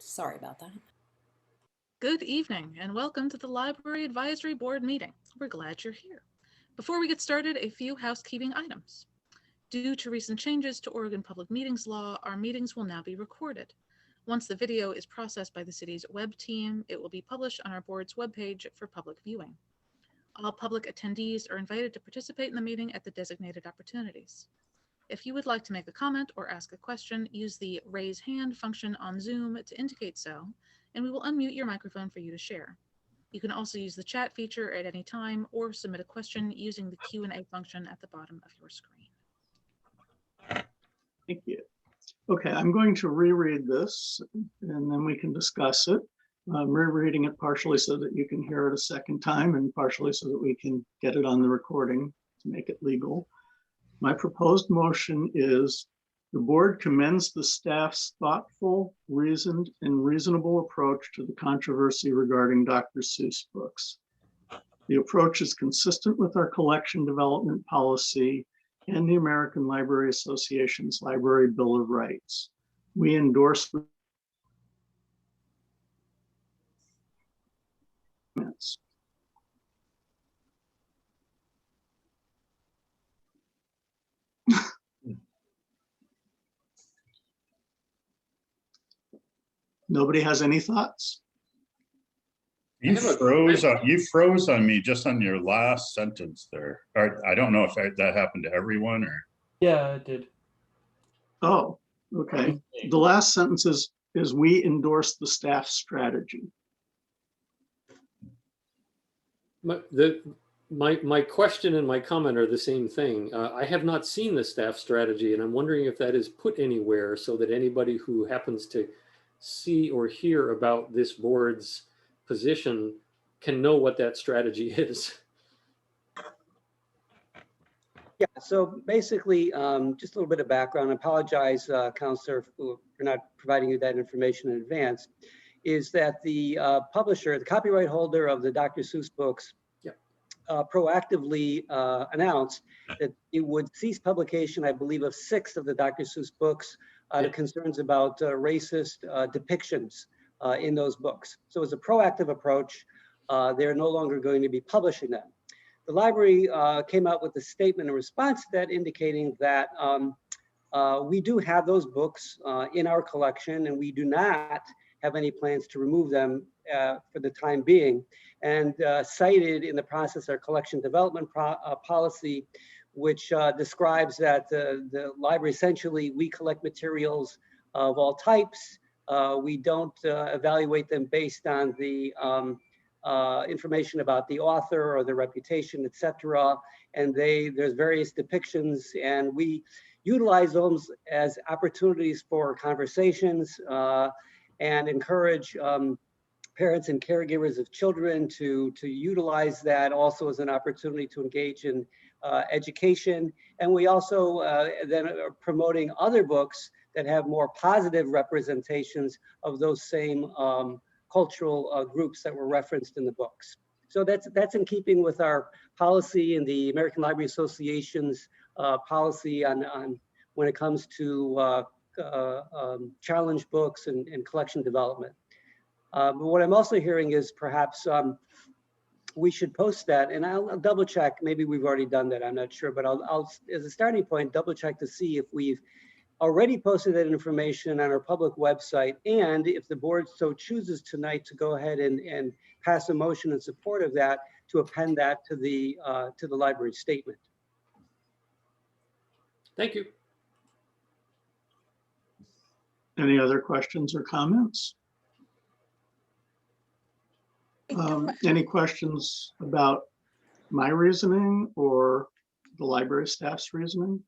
Sorry about that. Good evening and welcome to the Library Advisory Board meeting. We're glad you're here. Before we get started, a few housekeeping items. Due to recent changes to Oregon Public Meetings Law, our meetings will now be recorded. Once the video is processed by the city's web team, it will be published on our board's webpage for public viewing. All public attendees are invited to participate in the meeting at the designated opportunities. If you would like to make a comment or ask a question, use the raise hand function on Zoom to indicate so, and we will unmute your microphone for you to share. You can also use the chat feature at any time or submit a question using the Q&A function at the bottom of your screen. Thank you. Okay, I'm going to reread this and then we can discuss it. I'm rereading it partially so that you can hear it a second time and partially so that we can get it on the recording to make it legal. My proposed motion is the board commends the staff's thoughtful, reasoned, and reasonable approach to the controversy regarding Dr. Seuss books. The approach is consistent with our collection development policy and the American Library Association's Library Bill of Rights. We endorse the comments. Nobody has any thoughts? You froze on me just on your last sentence there. I don't know if that happened to everyone or. Yeah, it did. Oh, okay. The last sentence is we endorse the staff strategy. My question and my comment are the same thing. I have not seen the staff strategy, and I'm wondering if that is put anywhere so that anybody who happens to see or hear about this board's position can know what that strategy is. Yeah, so basically, just a little bit of background. I apologize, Councilor, for not providing you that information in advance, is that the publisher, the copyright holder of the Dr. Seuss books, proactively announced that it would cease publication, I believe, of 6 of the Dr. Seuss books out of concerns about racist depictions in those books. So it's a proactive approach. They're no longer going to be publishing them. The library came out with a statement in response to that indicating that we do have those books in our collection and we do not have any plans to remove them for the time being, and cited in the process our collection development policy, which describes that the library, essentially, we collect materials of all types. We don't evaluate them based on the information about the author or their reputation, etc. And there's various depictions, and we utilize those as opportunities for conversations and encourage parents and caregivers of children to utilize that also as an opportunity to engage in education. And we also then are promoting other books that have more positive representations of those same cultural groups that were referenced in the books. So that's in keeping with our policy and the American Library Association's policy on when it comes to challenge books and collection development. But what I'm also hearing is perhaps we should post that, and I'll double check, maybe we've already done that, I'm not sure, but I'll as a starting point, double check to see if we've already posted that information on our public website, and if the board so chooses tonight to go ahead and pass a motion in support of that, to append that to the library statement. Thank you. Any other questions or comments? Any questions about my reasoning or the library staff's reasoning?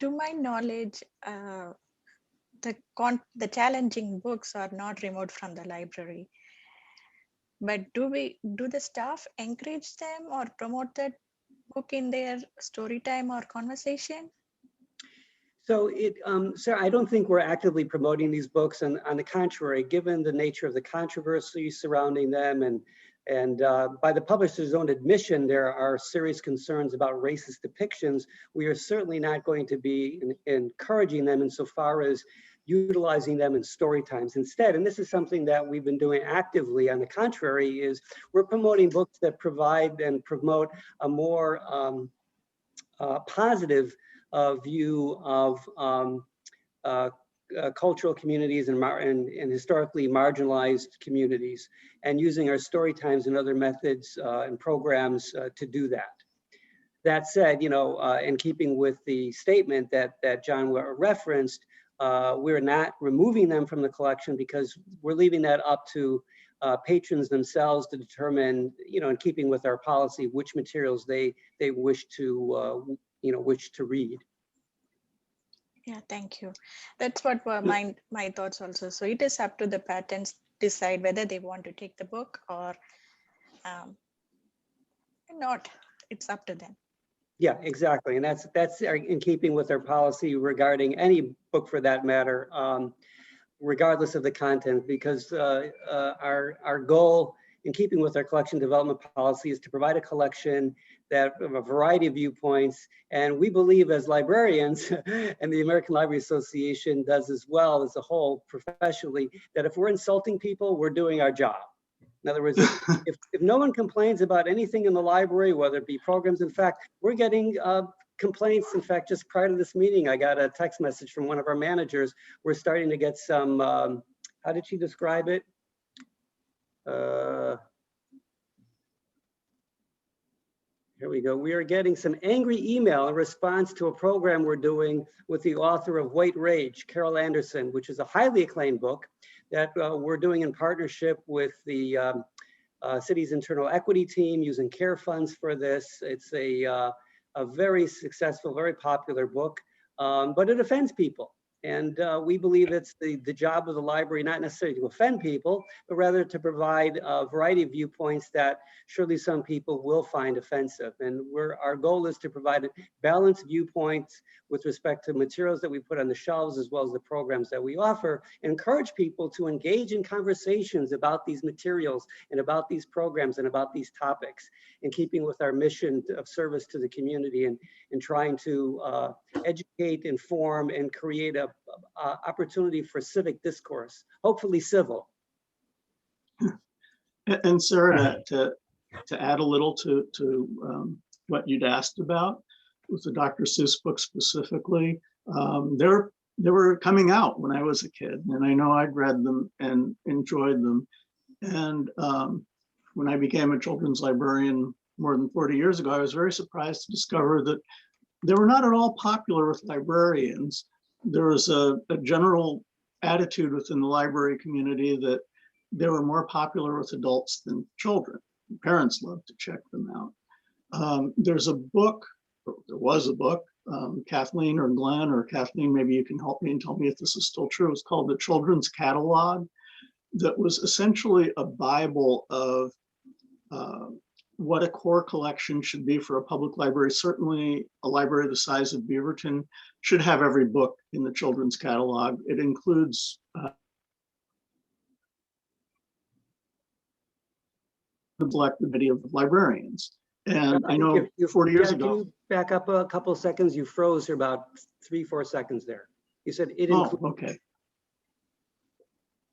To my knowledge, the challenging books are not removed from the library. But do the staff encourage them or promote that book in their story time or conversation? So Sarah, I don't think we're actively promoting these books, and on the contrary, given the nature of the controversy surrounding them and And by the publisher's own admission, there are serious concerns about racist depictions. We are certainly not going to be encouraging them insofar as utilizing them in story times. Instead, and this is something that we've been doing actively, on the contrary, is we're promoting books that provide and promote a more positive view of cultural communities and historically marginalized communities, and using our story times and other methods and programs to do that. That said, you know, in keeping with the statement that John referenced, we're not removing them from the collection because we're leaving that up to patrons themselves to determine, you know, in keeping with our policy, which materials they wish to, you know, wish to read. Yeah, thank you. That's what were my thoughts also. So it is up to the patrons decide whether they want to take the book or not. It's up to them. Yeah, exactly. And that's in keeping with our policy regarding any book for that matter, regardless of the content, because our goal in keeping with our collection development policy is to provide a collection that of a variety of viewpoints. And we believe as librarians, and the American Library Association does as well as a whole professionally, that if we're insulting people, we're doing our job. In other words, if no one complains about anything in the library, whether it be programs, in fact, we're getting complaints. In fact, just prior to this meeting, I got a text message from one of our managers. We're starting to get some, how did she describe it? Here we go. We are getting some angry email in response to a program we're doing with the author of White Rage, Carol Anderson, which is a highly acclaimed book that we're doing in partnership with the city's internal equity team, using care funds for this. It's a very successful, very popular book, but it offends people. And we believe it's the job of the library, not necessarily to offend people, but rather to provide a variety of viewpoints that surely some people will find offensive. And our goal is to provide balanced viewpoints with respect to materials that we put on the shelves, as well as the programs that we offer, and encourage people to engage in conversations about these materials and about these programs and about these topics, in keeping with our mission of service to the community and trying to educate, inform, and create a opportunity for civic discourse, hopefully civil. And Sara, to add a little to what you'd asked about with the Dr. Seuss book specifically, they were coming out when I was a kid, and I know I'd read them and enjoyed them. And when I became a children's librarian more than 40 years ago, I was very surprised to discover that they were not at all popular with librarians. There was a general attitude within the library community that they were more popular with adults than children. Parents loved to check them out. There's a book, or there was a book, Kathleen or Glenn, or Kathleen, maybe you can help me and tell me if this is still true. It's called the Children's Catalog, that was essentially a Bible of what a core collection should be for a public library. Certainly a library the size of Beaverton should have every book in the children's catalog. It includes the collectivity of librarians. And I know 40 years ago. Can you back up a couple of seconds? You froze for about 3-4 seconds there. You said it includes. Oh, okay.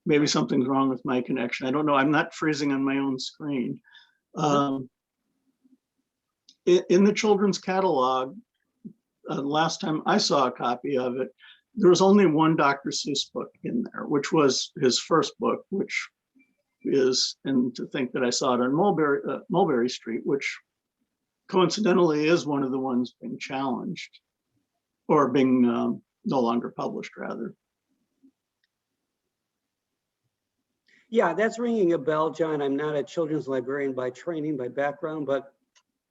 Maybe something's wrong with my connection. I don't know. I'm not freezing on my own screen. In the children's catalog, last time I saw a copy of it, there was only one Dr. Seuss book in there, which was his first book, which is, and to think that I saw it on Mulberry Street, which coincidentally is one of the ones being challenged, or being no longer published, rather. Yeah, that's ringing a bell, John. I'm not a children's librarian by training, by background, but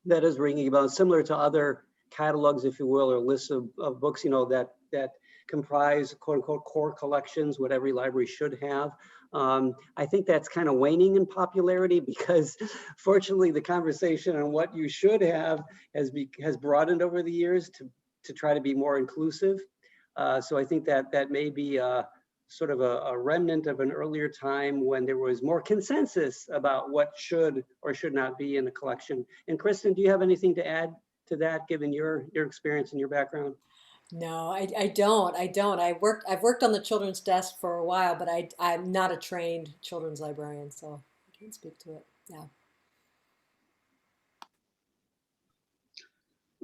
that is ringing a bell. Similar to other catalogs, if you will, or lists of books, you know, that comprise quote unquote core collections, what every library should have. I think that's kind of waning in popularity because fortunately the conversation on what you should have has broadened over the years to try to be more inclusive. So I think that may be sort of a remnant of an earlier time when there was more consensus about what should or should not be in a collection. And Kristin, do you have anything to add to that, given your experience and your background? No, I don't. I've worked on the children's desk for a while, but I'm not a trained children's librarian, so I can't speak to it. Yeah.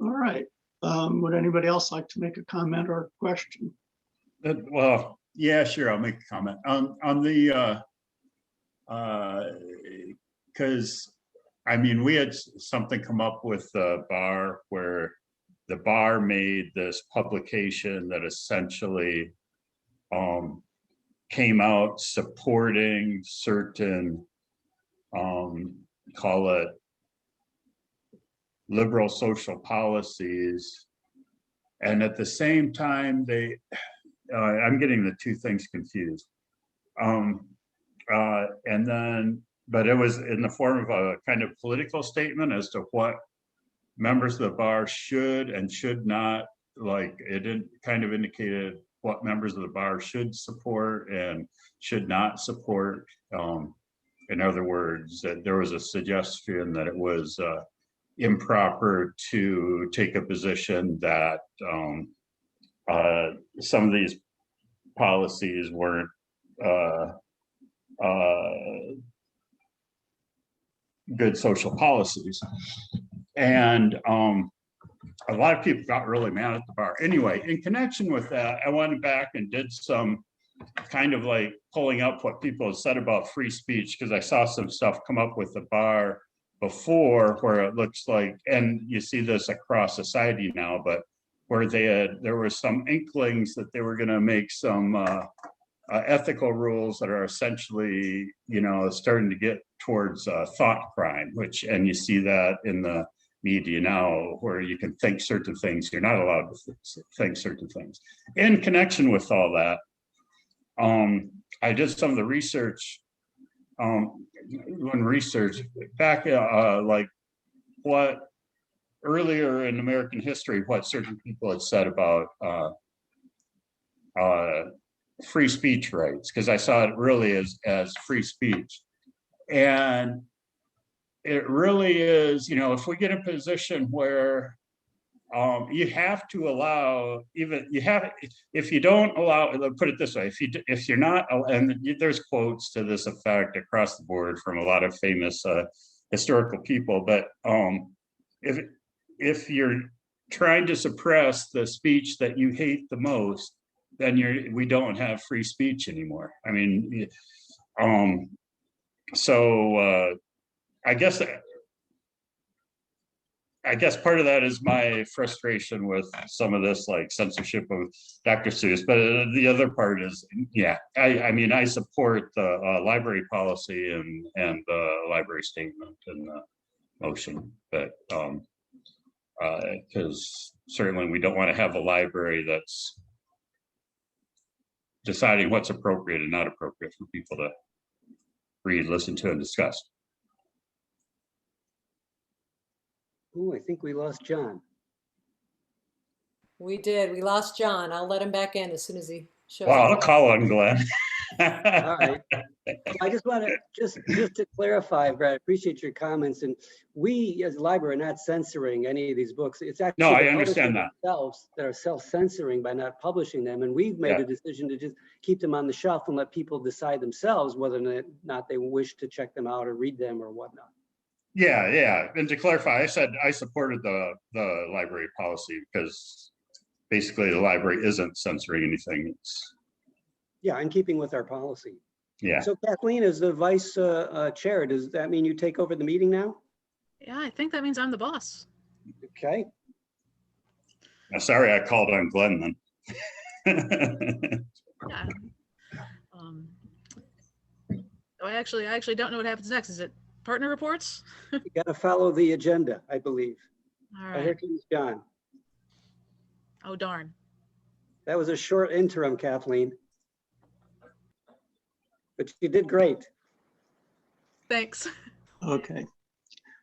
All right. Would anybody else like to make a comment or a question? Well, yeah, sure, I'll make a comment. On the, because, I mean, we had something come up with the bar where the bar made this publication that essentially came out supporting certain, call it liberal social policies. And at the same time, they, I'm getting the two things confused. And then, but it was in the form of a kind of political statement as to what members of the bar should and should not, like it kind of indicated what members of the bar should support and should not support. In other words, that there was a suggestion that it was improper to take a position that some of these policies weren't good social policies. And a lot of people got really mad at the bar. Anyway, in connection with that, I went back and did some kind of like pulling up what people have said about free speech, because I saw some stuff come up with the bar before where it looks like, and you see this across society now, but where there were some inklings that they were going to make some ethical rules that are essentially, you know, starting to get towards thought crime, and you see that in the media now, where you can think certain things, you're not allowed to think certain things. In connection with all that, I did some of the research, back like what earlier in American history, what certain people had said about free speech rights, because I saw it really as free speech. And it really is, you know, if we get in a position where you have to allow, if you don't allow, put it this way, if you're not, and there's quotes to this effect across the board from a lot of famous historical people, but if you're trying to suppress the speech that you hate the most, then we don't have free speech anymore. I mean, so I guess part of that is my frustration with some of this, like censorship of Dr. Seuss, but the other part is, yeah, I mean, I support the library policy and the library statement and the motion, but because certainly we don't want to have a library that's deciding what's appropriate and not appropriate for people to read, listen to, and discuss. Ooh, I think we lost John. We did. We lost John. I'll let him back in as soon as he shows Wow, I'll up. call on Glenn. All right. I just want to just to clarify, Brad, I appreciate your comments. And we as a library are not censoring any of these books. It's actually No, I the understand publishers that. themselves that are self-censoring by not publishing them. And we've made Yeah. a decision to just keep them on the shelf and let people decide themselves whether or not they wish to check them out or read them or whatnot. Yeah. And to clarify, I said I supported the library policy because basically the library isn't censoring anything. It's, Yeah, in keeping with our policy. yeah. So Kathleen, as the vice chair, does that mean you take over the meeting now? Yeah, I think that means I'm the boss. Okay. Sorry, I called on Glenn then. Yeah. I actually don't know what happens next. Is it partner reports? You got to follow the agenda, I believe. All Oh, here right. comes John. Oh, darn. That was a short interim, Kathleen. But you did great. Thanks. Okay.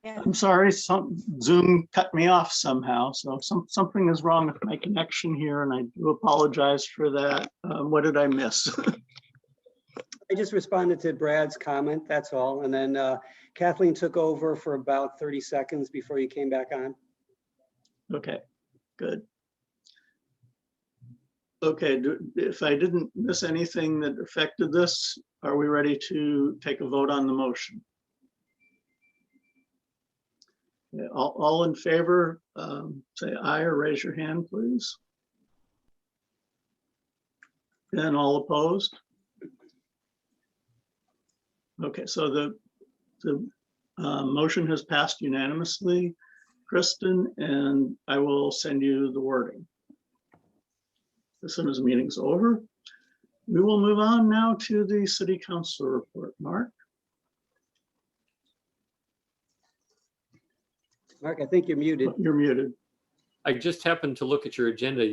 Yeah. I'm sorry, Zoom cut me off somehow. So something is wrong with my connection here, and I do apologize for that. What did I miss? I just responded to Brad's comment, that's all. And then Kathleen took over for about 30 seconds before you came back on. Okay, good. Okay, if I didn't miss anything that affected this, are we ready to take a vote on the motion? Yeah, all in favor, say aye or raise your hand, please. And all opposed? Okay, so the motion has passed unanimously, Kristin, and I will send you the wording as soon as the meeting's over. We will move on now to the City Councilor report. Marc? Mark, I think you're muted. You're muted. I just happened to look at your agenda.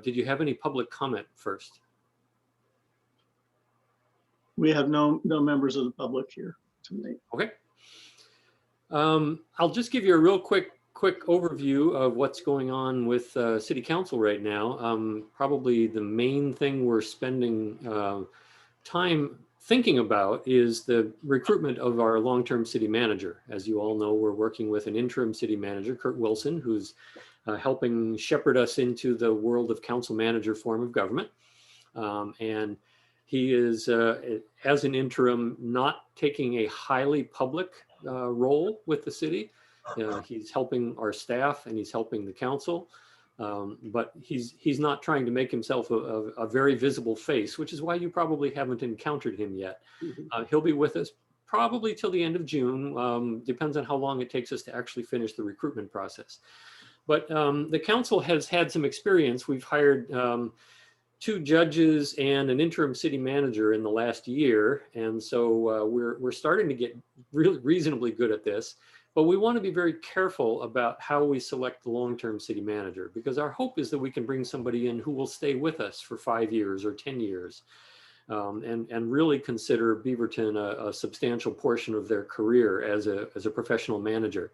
Did you have any public comment first? We have no members of the public here tonight. Okay. I'll just give you a real quick overview of what's going on with City Council right now. Probably the main thing we're spending time thinking about is the recruitment of our long-term city manager. As you all know, we're working with an interim city manager, Kurt Wilson, who's helping shepherd us into the world of council manager form of government. And he is, as an interim, not taking a highly public role with the city. He's helping our staff and he's helping the council, but he's not trying to make himself a very visible face, which is why you probably haven't encountered him yet. He'll be with us probably till the end of June. Depends on how long it takes us to actually finish the recruitment process. But the council has had some experience. We've hired 2 judges and an interim city manager in the last year. And so we're starting to get really reasonably good at this, but we want to be very careful about how we select the long-term city manager, because our hope is that we can bring somebody in who will stay with us for 5 years or 10 years and really consider Beaverton a substantial portion of their career as a professional manager.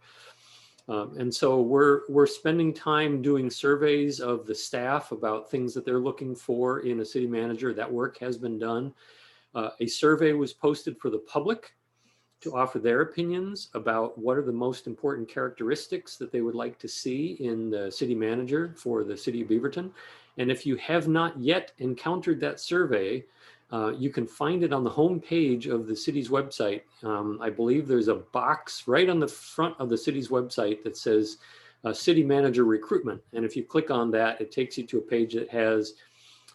And so we're spending time doing surveys of the staff about things that they're looking for in a city manager. That work has been done. A survey was posted for the public to offer their opinions about what are the most important characteristics that they would like to see in the city manager for the city of Beaverton. And if you have not yet encountered that survey, you can find it on the home page of the city's website. I believe there's a box right on the front of the city's website that says city manager recruitment. And if you click on that, it takes you to a page that has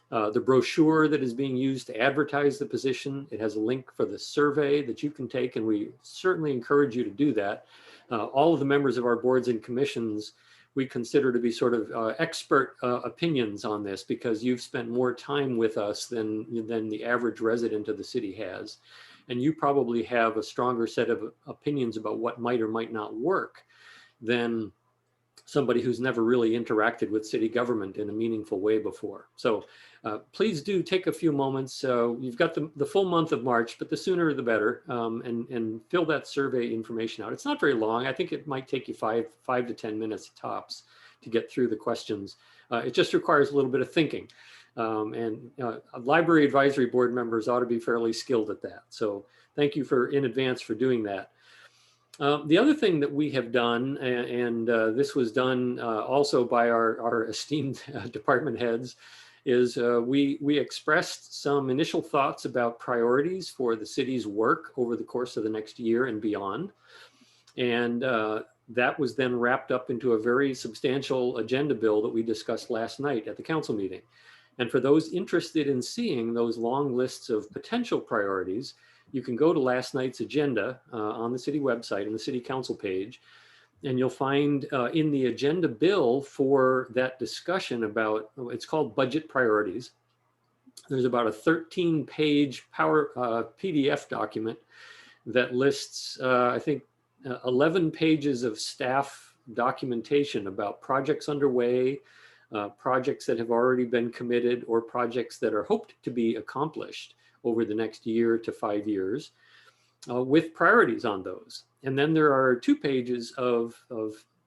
the brochure that is being used to advertise the position. It has a link for the survey that you can take, and we certainly encourage you to do that. All of the members of our boards and commissions we consider to be sort of expert opinions on this, because you've spent more time with us than the average resident of the city has. And you probably have a stronger set of opinions about what might or might not work than somebody who's never really interacted with city government in a meaningful way before. So please do take a few moments. You've got the full month of March, but the sooner the better, and fill that survey information out. It's not very long. I think it might take you five to 10 minutes tops to get through the questions. It just requires a little bit of thinking. Library advisory board members ought to be fairly skilled at that. So thank you in advance for doing that. The other thing that we have done, and this was done also by our esteemed department heads, is we expressed some initial thoughts about priorities for the city's work over the course of the next year and beyond. And that was then wrapped up into a very substantial agenda bill that we discussed last night at the council meeting. And for those interested in seeing those long lists of potential priorities, you can go to last night's agenda on the city website and the city council page, and you'll find in the agenda bill for that discussion about, it's called budget priorities. There's about a 13-page PDF document that lists, I think, 11 pages of staff documentation about projects underway, projects that have already been committed, or projects that are hoped to be accomplished over the next year to 5 years, with priorities on those. And then there are 2 pages of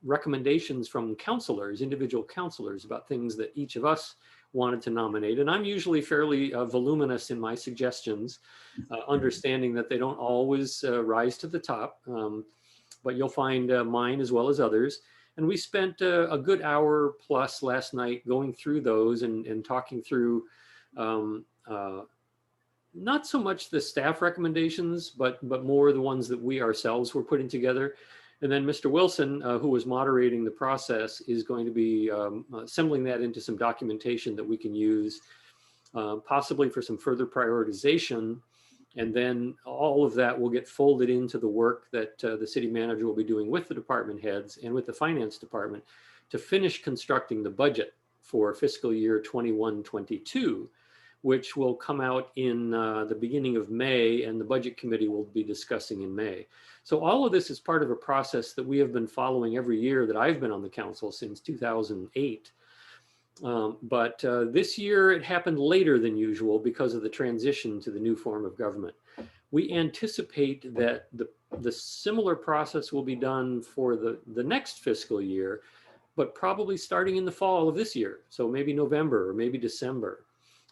recommendations from councilors, individual councilors, about things that each of us wanted to nominate. And I'm usually fairly voluminous in my suggestions, understanding that they don't always rise to the top, but you'll find mine as well as others. And we spent a good hour plus last night going through those and talking through not so much the staff recommendations, but more the ones that we ourselves were putting together. And then Mr. Wilson, who was moderating the process, is going to be assembling that into some documentation that we can use, possibly for some further prioritization. And then all of that will get folded into the work that the city manager will be doing with the department heads and with the finance department to finish constructing the budget for fiscal year 21-22, which will come out in the beginning of May, and the budget committee will be discussing in May. So all of this is part of a process that we have been following every year that I've been on the council since 2008. But this year it happened later than usual because of the transition to the new form of government. We anticipate that the similar process will be done for the next fiscal year, but probably starting in the fall of this year. So maybe November or maybe December,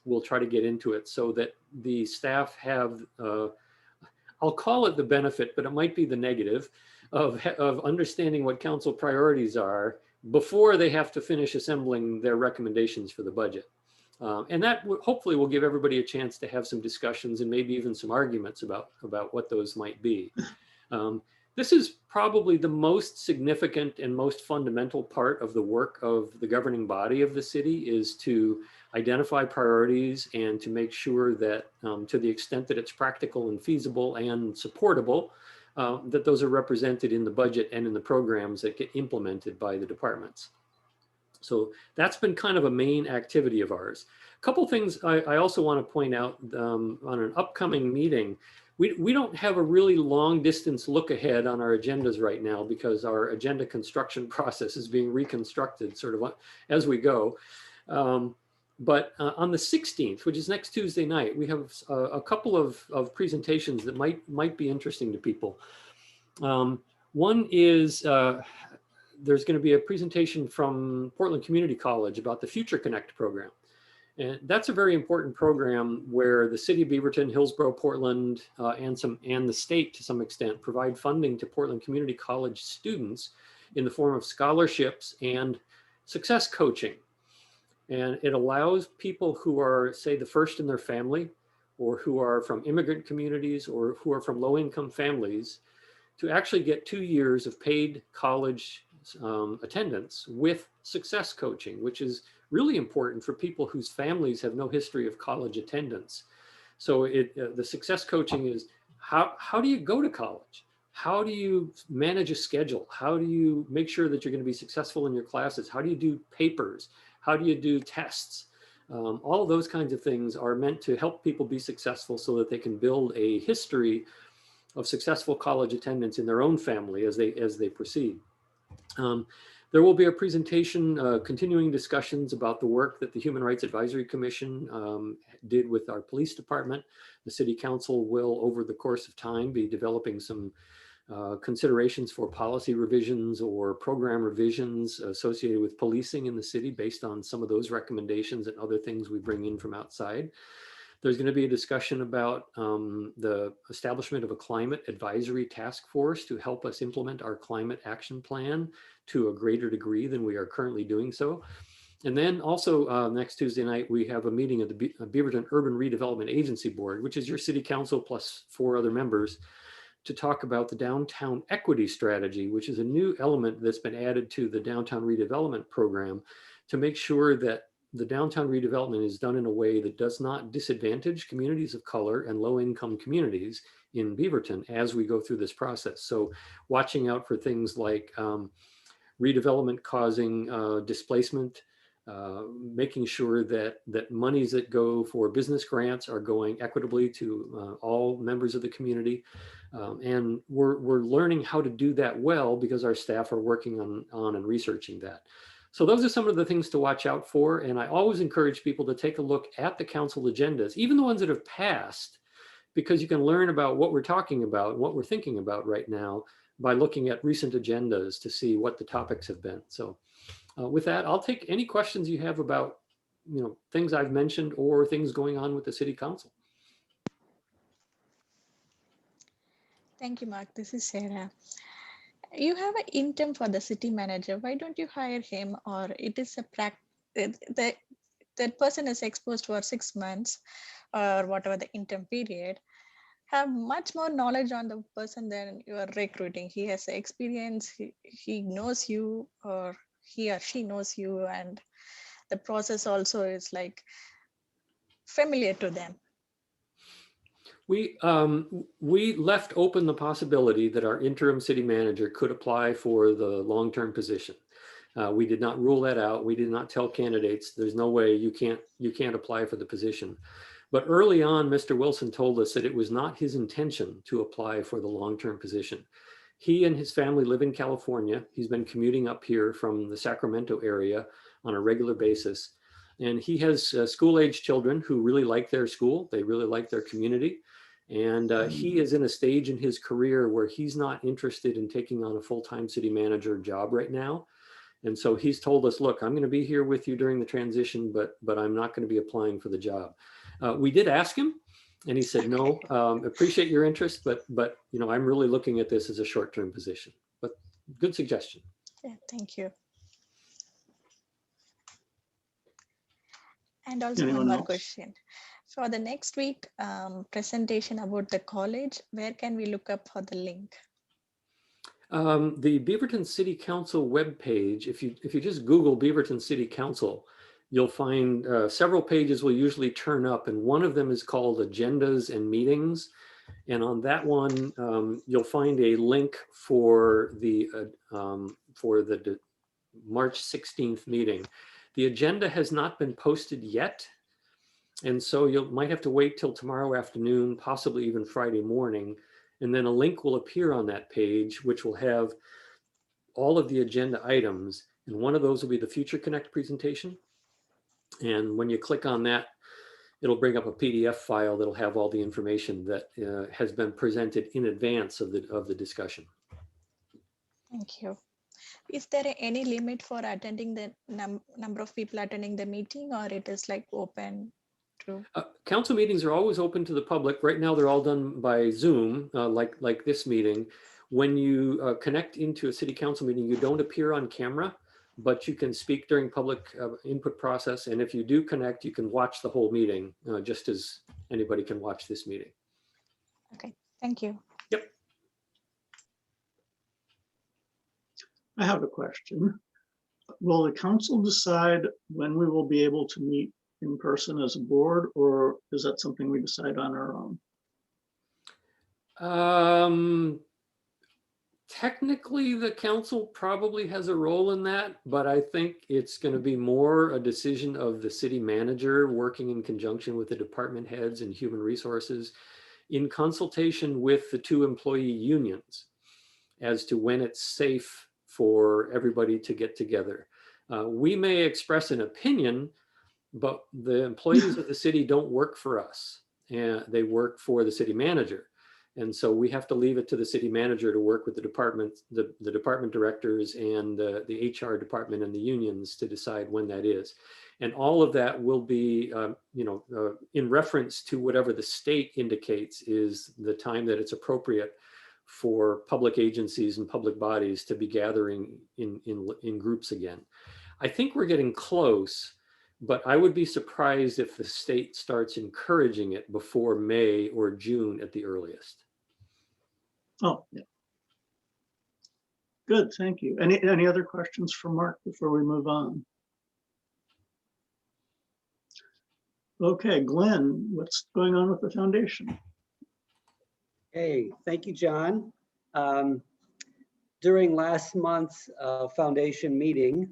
we'll try to get into it so that the staff have, I'll call it the benefit, but it might be the negative of understanding what council priorities are before they have to finish assembling their recommendations for the budget. And that hopefully will give everybody a chance to have some discussions and maybe even some arguments about what those might be. This is probably the most significant and most fundamental part of the work of the governing body of the city, is to identify priorities and to make sure that to the extent that it's practical and feasible and supportable, that those are represented in the budget and in the programs that get implemented by the departments. So that's been kind of a main activity of ours. A couple things I also want to point out on an upcoming meeting. We don't have a really long distance look ahead on our agendas right now because our agenda construction process is being reconstructed sort of as we go. But on the 16th, which is next Tuesday night, we have a couple of presentations that might be interesting to people. One is there's going to be a presentation from Portland Community College about the Future Connect program. And that's a very important program where the city of Beaverton, Hillsborough, Portland, and the state to some extent provide funding to Portland Community College students in the form of scholarships and success coaching. And it allows people who are, say, the first in their family, or who are from immigrant communities, or who are from low-income families, to actually get 2 years of paid college attendance with success coaching, which is really important for people whose families have no history of college attendance. So the success coaching is how do you go to college? How do you manage a schedule? How do you make sure that you're going to be successful in your classes? How do you do papers? How do you do tests? All of those kinds of things are meant to help people be successful so that they can build a history of successful college attendance in their own family as they proceed. There will be a presentation continuing discussions about the work that the Human Rights Advisory Commission did with our police department. The City Council will, over the course of time, be developing some considerations for policy revisions or program revisions associated with policing in the city based on some of those recommendations and other things we bring in from outside. There's going to be a discussion about the establishment of a climate advisory task force to help us implement our climate action plan to a greater degree than we are currently doing so. And then also next Tuesday night, we have a meeting of the Beaverton Urban Redevelopment Agency Board, which is your city council plus 4 other members, to talk about the downtown equity strategy, which is a new element that's been added to the downtown redevelopment program to make sure that the downtown redevelopment is done in a way that does not disadvantage communities of color and low-income communities in Beaverton as we go through this process. So watching out for things like redevelopment causing displacement, making sure that monies that go for business grants are going equitably to all members of the community. And we're learning how to do that well because our staff are working on and researching that. So those are some of the things to watch out for. And I always encourage people to take a look at the council agendas, even the ones that have passed, because you can learn about what we're talking about, what we're thinking about right now by looking at recent agendas to see what the topics have been. So with that, I'll take any questions you have about things I've mentioned or things going on with the city council. Thank you, Mark. This is Sarah. You have an interim for the city manager. Why don't you hire him? Or it is a that person is exposed for 6 months or whatever the interim period, have much more knowledge on the person than you are recruiting. He has experience, he knows you, or he or she knows you, and the process also is like familiar to them. We left open the possibility that our interim city manager could apply for the long-term position. We did not rule that out. We did not tell candidates, there's no way you can't apply for the position. But early on, Mr. Wilson told us that it was not his intention to apply for the long-term position. He and his family live in California. He's been commuting up here from the Sacramento area on a regular basis. And he has school-age children who really like their school. They really like their community. And he is in a stage in his career where he's not interested in taking on a full-time city manager job right now. And so he's told us, look, I'm going to be here with you during the transition, but I'm not going to be applying for the job. We did ask him, and he said, no, appreciate your interest, but I'm really looking at this as a short-term position. But good suggestion. Yeah, thank you. And also Anyone one more else? question. For the next week presentation about the college, where can we look up for the link? The Beaverton City Council webpage, if you just Google Beaverton City Council, you'll find several pages will usually turn up, and one of them is called Agendas and Meetings. And on that one, you'll find a link for the March 16th meeting. The agenda has not been posted yet. And so you might have to wait till tomorrow afternoon, possibly even Friday morning. And then a link will appear on that page, which will have all of the agenda items. And one of those will be the Future Connect presentation. And when you click on that, it'll bring up a PDF file that'll have all the information that has been presented in advance of the discussion. Thank you. Is there any limit for attending the number of people attending the meeting, or it is like open to? Council meetings are always open to the public. Right now, they're all done by Zoom, like this meeting. When you connect into a city council meeting, you don't appear on camera, but you can speak during public input process. And if you do connect, you can watch the whole meeting, just as anybody can watch this meeting. Okay, thank you. Yep. I have a question. Will the council decide when we will be able to meet in person as a board, or is that something we decide on our own? Technically, the council probably has a role in that, but I think it's going to be more a decision of the city manager working in conjunction with the department heads and human resources in consultation with the two employee unions as to when it's safe for everybody to get together. We may express an opinion, but the employees of the city don't work for us, and they work for the city manager. And so we have to leave it to the city manager to work with the department, the department directors and the HR department and the unions to decide when that is. And all of that will be, in reference to whatever the state indicates is the time that it's appropriate for public agencies and public bodies to be gathering in groups again. I think we're getting close, but I would be surprised if the state starts encouraging it before May or June at the earliest. Oh, yeah. Good, thank you. Any other questions for Mark before we move on? Okay, Glenn, what's going on with the foundation? Hey, thank you, John. During last month's foundation meeting,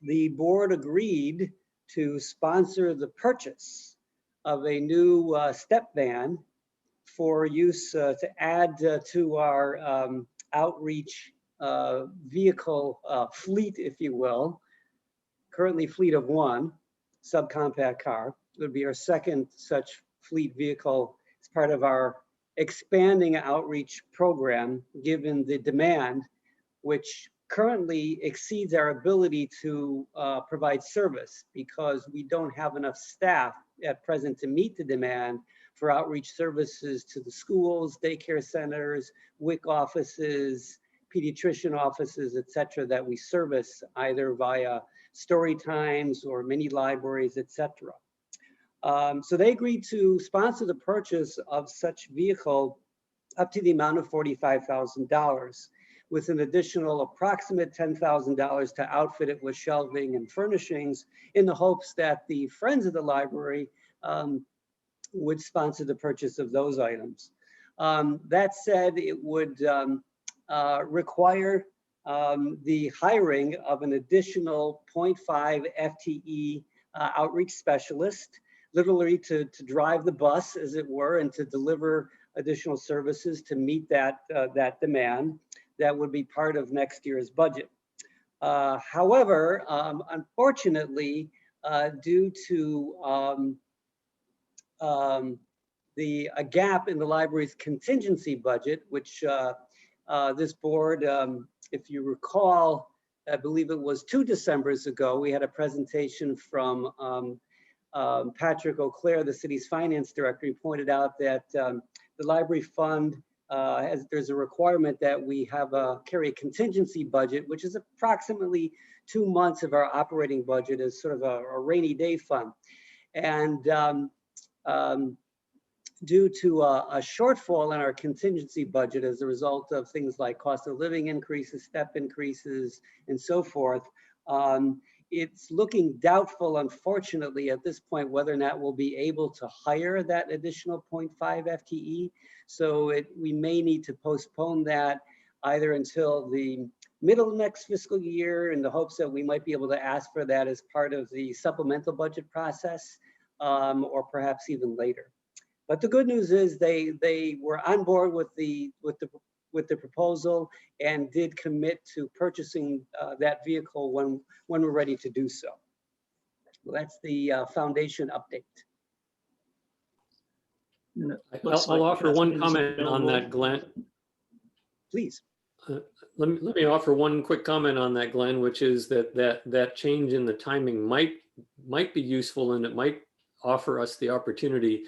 the board agreed to sponsor the purchase of a new step van for use to add to our outreach vehicle fleet, if you will. Currently fleet of one subcompact car. It would be our second such fleet vehicle as part of our expanding outreach program, given the demand, which currently exceeds our ability to provide service because we don't have enough staff at present to meet the demand for outreach services to the schools, daycare centers, WIC offices, pediatrician offices, et cetera, that we service either via story times or mini libraries, et cetera. So they agreed to sponsor the purchase of such vehicle up to the amount of $45,000, with an additional approximate $10,000 to outfit it with shelving and furnishings, in the hopes that the Friends of the Library would sponsor the purchase of those items. That said, it would require the hiring of an additional 0.5 FTE outreach specialist, literally to drive the bus, as it were, and to deliver additional services to meet that, that demand. That would be part of next year's budget. However, unfortunately, due to a gap in the library's contingency budget, which this board, if you recall, I believe it was 2 Decembers ago, we had a presentation from Patrick O'Clair, the city's finance director. He pointed out that the library fund, there's a requirement that we have carry a contingency budget, which is approximately 2 months of our operating budget as sort of a rainy day fund. And due to a shortfall in our contingency budget as a result of things like cost of living increases, step increases, and so forth, it's looking doubtful, unfortunately, at this point, whether or not we'll be able to hire that additional 0.5 FTE. So we may need to postpone that either until the middle of next fiscal year, in the hopes that we might be able to ask for that as part of the supplemental budget process, or perhaps even later. But the good news is they were on board with the proposal and did commit to purchasing that vehicle when we're ready to do so. Well, that's the foundation update. I'll offer one comment on that, Glenn. Please. Let me offer one quick comment on that, Glenn, which is that change in the timing might be useful, and it might offer us the opportunity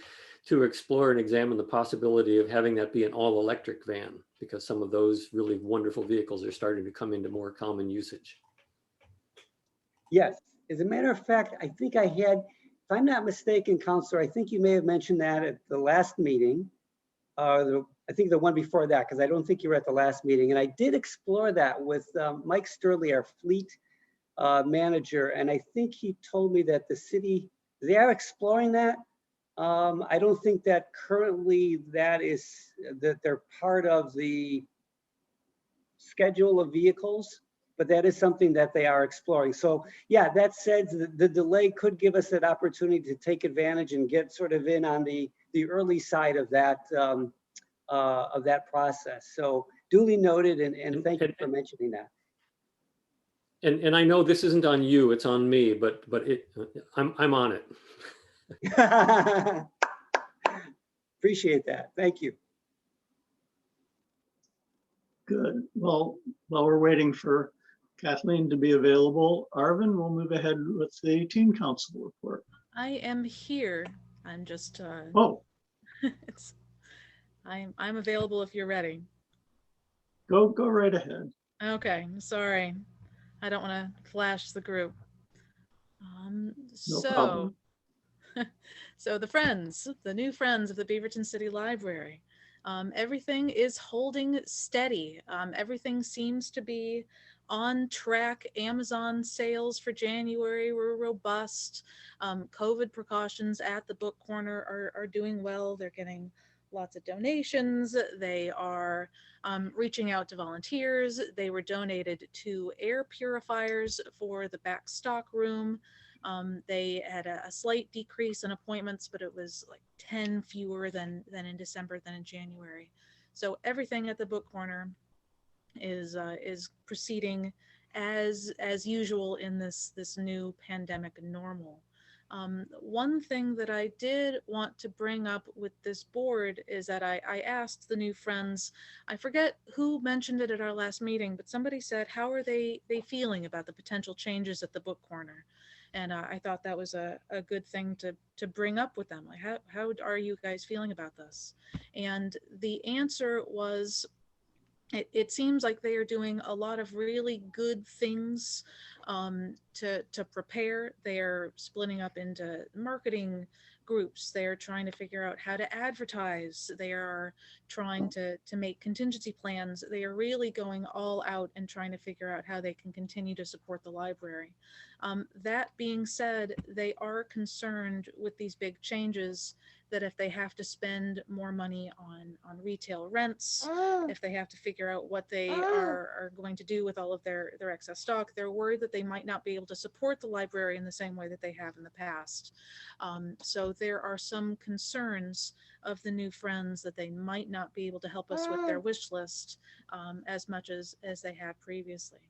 to explore and examine the possibility of having that be an all-electric van, because some of those really wonderful vehicles are starting to come into more common usage. Yes, as a matter of fact, I think I had, if I'm not mistaken, Councilor, I think you may have mentioned that at the last meeting, I think the one before that, because I don't think you were at the last meeting. And I did explore that with Mike Sturley, our fleet manager, and I think he told me that the city, they are exploring that. I don't think that currently that they're part of the schedule of vehicles, but that is something that they are exploring. So yeah, that said, the delay could give us that opportunity to take advantage and get sort of in on the early side of that process. So duly noted, and thank you for mentioning that. And I know this isn't on you, it's on me, but I'm on it. Appreciate that. Thank you. Good. Well, while we're waiting for Kathleen to be available, Arvin, we'll move ahead with the teen council report. I am here. I'm just Oh, I'm available if you're ready. go right ahead. Okay, I'm sorry. I don't want to flash the group. No problem. So the new friends of the Beaverton City Library, everything is holding steady. Everything seems to be on track. Amazon sales for January were robust. COVID precautions at the book corner are doing well. They're getting lots of donations. They are reaching out to volunteers. They were donated 2 air purifiers for the back stock room. They had a slight decrease in appointments, but it was like 10 fewer than in December than in January. So everything at the book corner is proceeding as usual in this new pandemic normal. One thing that I did want to bring up with this board is that I asked the new friends, I forget who mentioned it at our last meeting, but somebody said, how are they feeling about the potential changes at the book corner? And I thought that was a good thing to bring up with them. Like, how are you guys feeling about this? And the answer was, it seems like they are doing a lot of really good things to prepare. They are splitting up into marketing groups. They are trying to figure out how to advertise. They are trying to make contingency plans. They are really going all out and trying to figure out how they can continue to support the library. That being said, they are concerned with these big changes, that if they have to spend more money on retail rents, if they have to figure out what they are going to do with all of their excess stock, they're worried that they might not be able to support the library in the same way that they have in the past. So there are some concerns of the new friends that they might not be able to help us with their wish list as much as they have previously.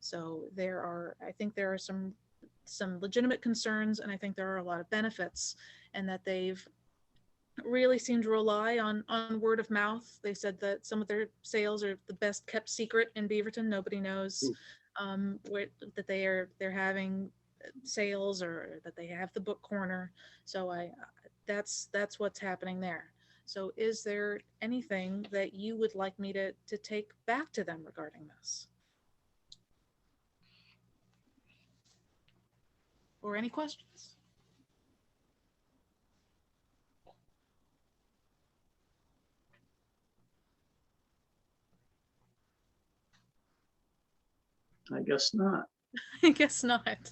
So I think there are some legitimate concerns, and I think there are a lot of benefits, and that they've really seem to rely on word of mouth. They said that some of their sales are the best kept secret in Beaverton. Nobody knows that they're having sales, or that they have the book corner. So that's what's happening there. So is there anything that you would like me to take back to them regarding this? Or any questions? I guess not. I guess not.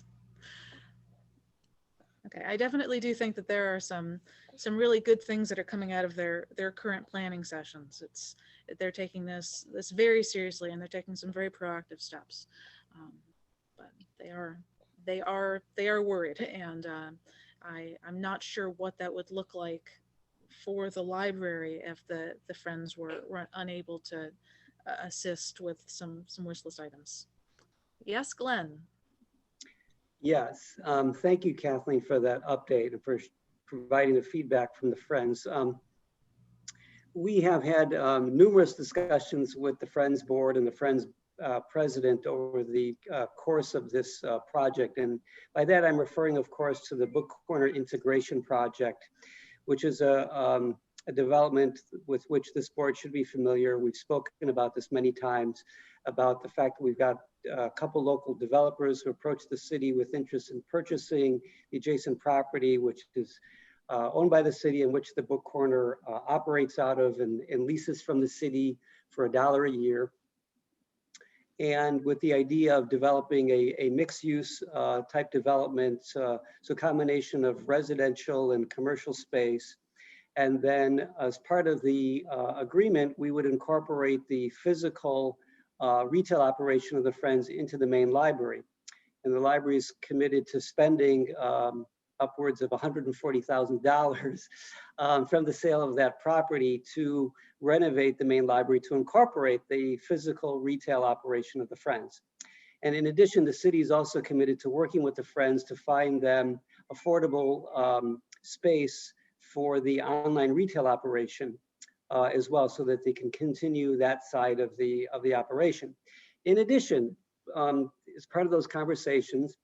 Okay, I definitely do think that there are some really good things that are coming out of their current planning sessions. They're taking this very seriously, and they're taking some very proactive steps. But they are worried, and I'm not sure what that would look like for the library if the friends were unable to assist with some wish list items. Yes, Glenn. Yes, thank you, Kathleen, for that update and for providing the feedback from the friends. We have had numerous discussions with the Friends Board and the Friends President over the course of this project. And by that, I'm referring, of course, to the Book Corner Integration Project, which is a development with which this board should be familiar. We've spoken about this many times, about the fact that we've got a couple local developers who approached the city with interest in purchasing the adjacent property, which is owned by the city, and which the Book Corner operates out of and leases from the city for $1 a year. And with the idea of developing a mixed use type development, so a combination of residential and commercial space. And then as part of the agreement, we would incorporate the physical retail operation of the Friends into the main library. And the library is committed to spending upwards of $140,000 from the sale of that property to renovate the main library to incorporate the physical retail operation of the Friends. And in addition, the city is also committed to working with the Friends to find them affordable space for the online retail operation as well, so that they can continue that side of the operation. In addition, as part of those conversations,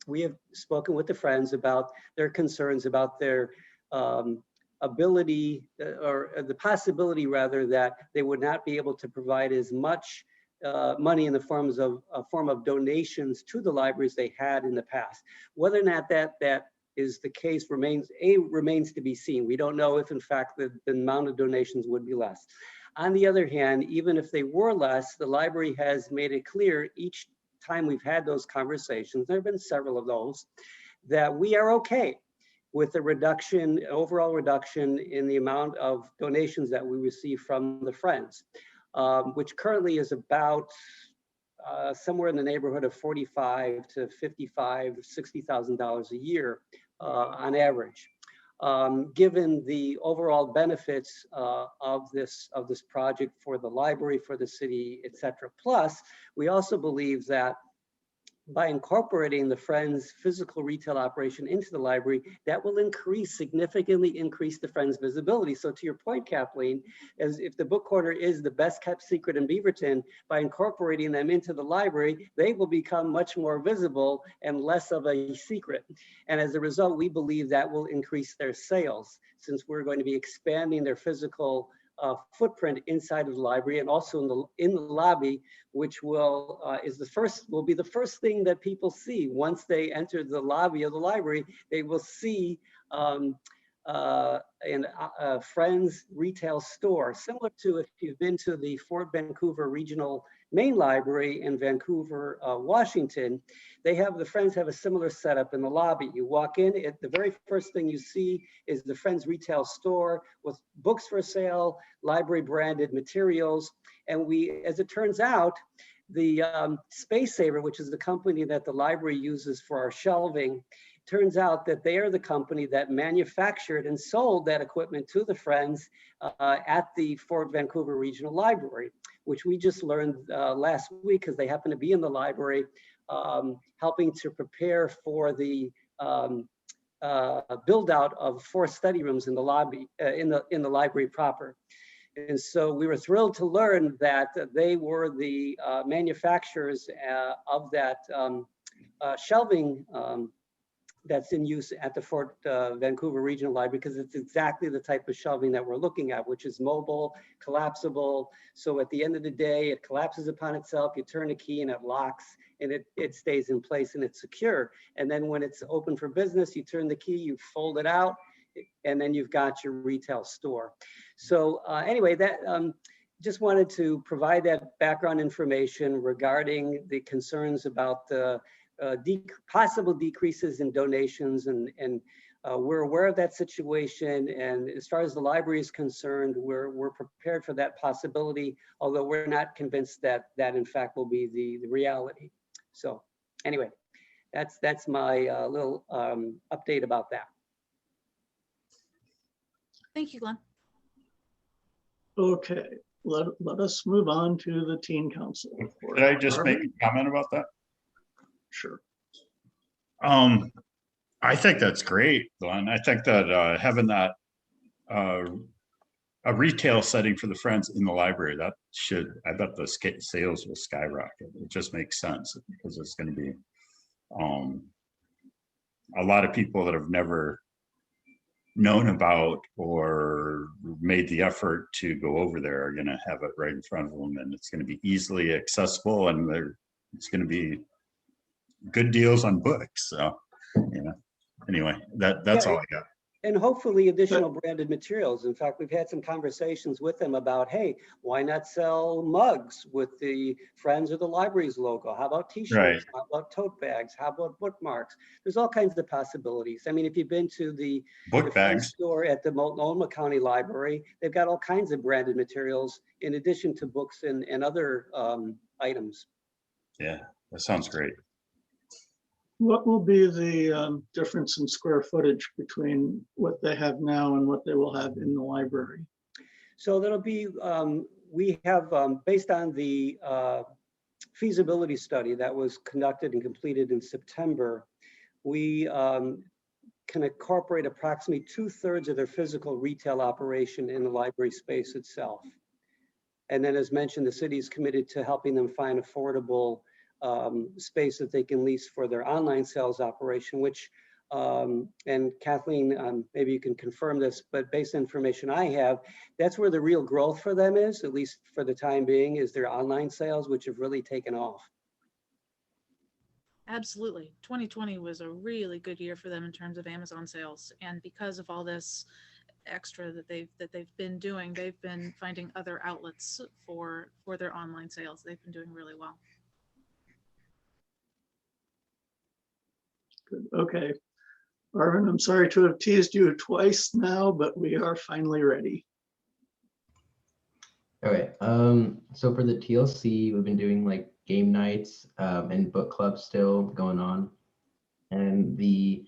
we have spoken with the Friends about their concerns about their ability, or the possibility rather, that they would not be able to provide as much money in the form of donations to the libraries they had in the past. Whether or not that is the case remains to be seen. We don't know if in fact the amount of donations would be less. On the other hand, even if they were less, the library has made it clear each time we've had those conversations, there have been several of those, that we are okay with the reduction, overall reduction in the amount of donations that we receive from the Friends, which currently is about somewhere in the neighborhood of $45,000 to $55,000, $60,000 a year on average. Given the overall benefits of this project for the library, for the city, et cetera. Plus, we also believe that by incorporating the Friends physical retail operation into the library, that will significantly increase the Friends visibility. So to your point, Kathleen, as if the book corner is the best kept secret in Beaverton, by incorporating them into the library, they will become much more visible and less of a secret. And as a result, we believe that will increase their sales, since we're going to be expanding their physical footprint inside of the library and also in the lobby, which will be the first thing that people see once they enter the lobby of the library. They will see a Friends retail store, similar to if you've been to the Fort Vancouver Regional Main Library in Vancouver, Washington. The Friends have a similar setup in the lobby. You walk in, the very first thing you see is the Friends retail store with books for sale, library branded materials. And as it turns out, the Space Saver, which is the company that the library uses for our shelving, turns out that they are the company that manufactured and sold that equipment to the Friends at the Fort Vancouver Regional Library, which we just learned last week because they happen to be in the library helping to prepare for the build out of 4 study rooms in the lobby, in the library proper. And so we were thrilled to learn that they were the manufacturers of that shelving that's in use at the Fort Vancouver Regional Library, because it's exactly the type of shelving that we're looking at, which is mobile, collapsible. So at the end of the day, it collapses upon itself, you turn a key and it locks, and it stays in place and it's secure. And then when it's open for business, you turn the key, you fold it out, and then you've got your retail store. So anyway, that just wanted to provide that background information regarding the concerns about the possible decreases in donations, and we're aware of that situation. And as far as the library is concerned, we're prepared for that possibility, although we're not convinced that that in fact will be the reality. So anyway, that's my little update about that. Thank you, Glenn. Okay, let us move on to the teen council. Could I just make a comment about that? Sure. I think that's great, Glenn. I think that having that a retail setting for the Friends in the library, that I bet the sales will skyrocket. It just makes sense because it's going to be a lot of people that have never known about or made the effort to go over there are going to have it right in front of them, and it's going to be easily accessible, and it's going to be good deals on books. So, anyway, that's all I got. And hopefully additional branded materials. In fact, we've had some conversations with them about, hey, why not sell mugs with the Friends of the Library's logo? How about t-shirts? Right. How about tote bags? How about bookmarks? There's all kinds of possibilities. I mean, if you've been to the book bags store at the Multnomah County Library, they've got all kinds of branded materials in addition to books and other items. Yeah, that sounds great. What will be the difference in square footage between what they have now and what they will have in the library? So that'll be, we have, based on the feasibility study that was conducted and completed in September, we can incorporate approximately 2/3 of their physical retail operation in the library space itself. And then, as mentioned, the city is committed to helping them find affordable space that they can lease for their online sales operation, which, and Kathleen, maybe you can confirm this, but based on information I have, that's where the real growth for them is, at least for the time being, is their online sales, which have really taken off. Absolutely. 2020 was a really good year for them in terms of Amazon sales. And because of all this extra that they've been doing, they've been finding other outlets for their online sales. They've been doing really well. Good. Okay. Arvin, I'm sorry to have teased you twice now, but we are finally ready. Okay. So for the TLC, we've been doing like game nights and book clubs still going on. And the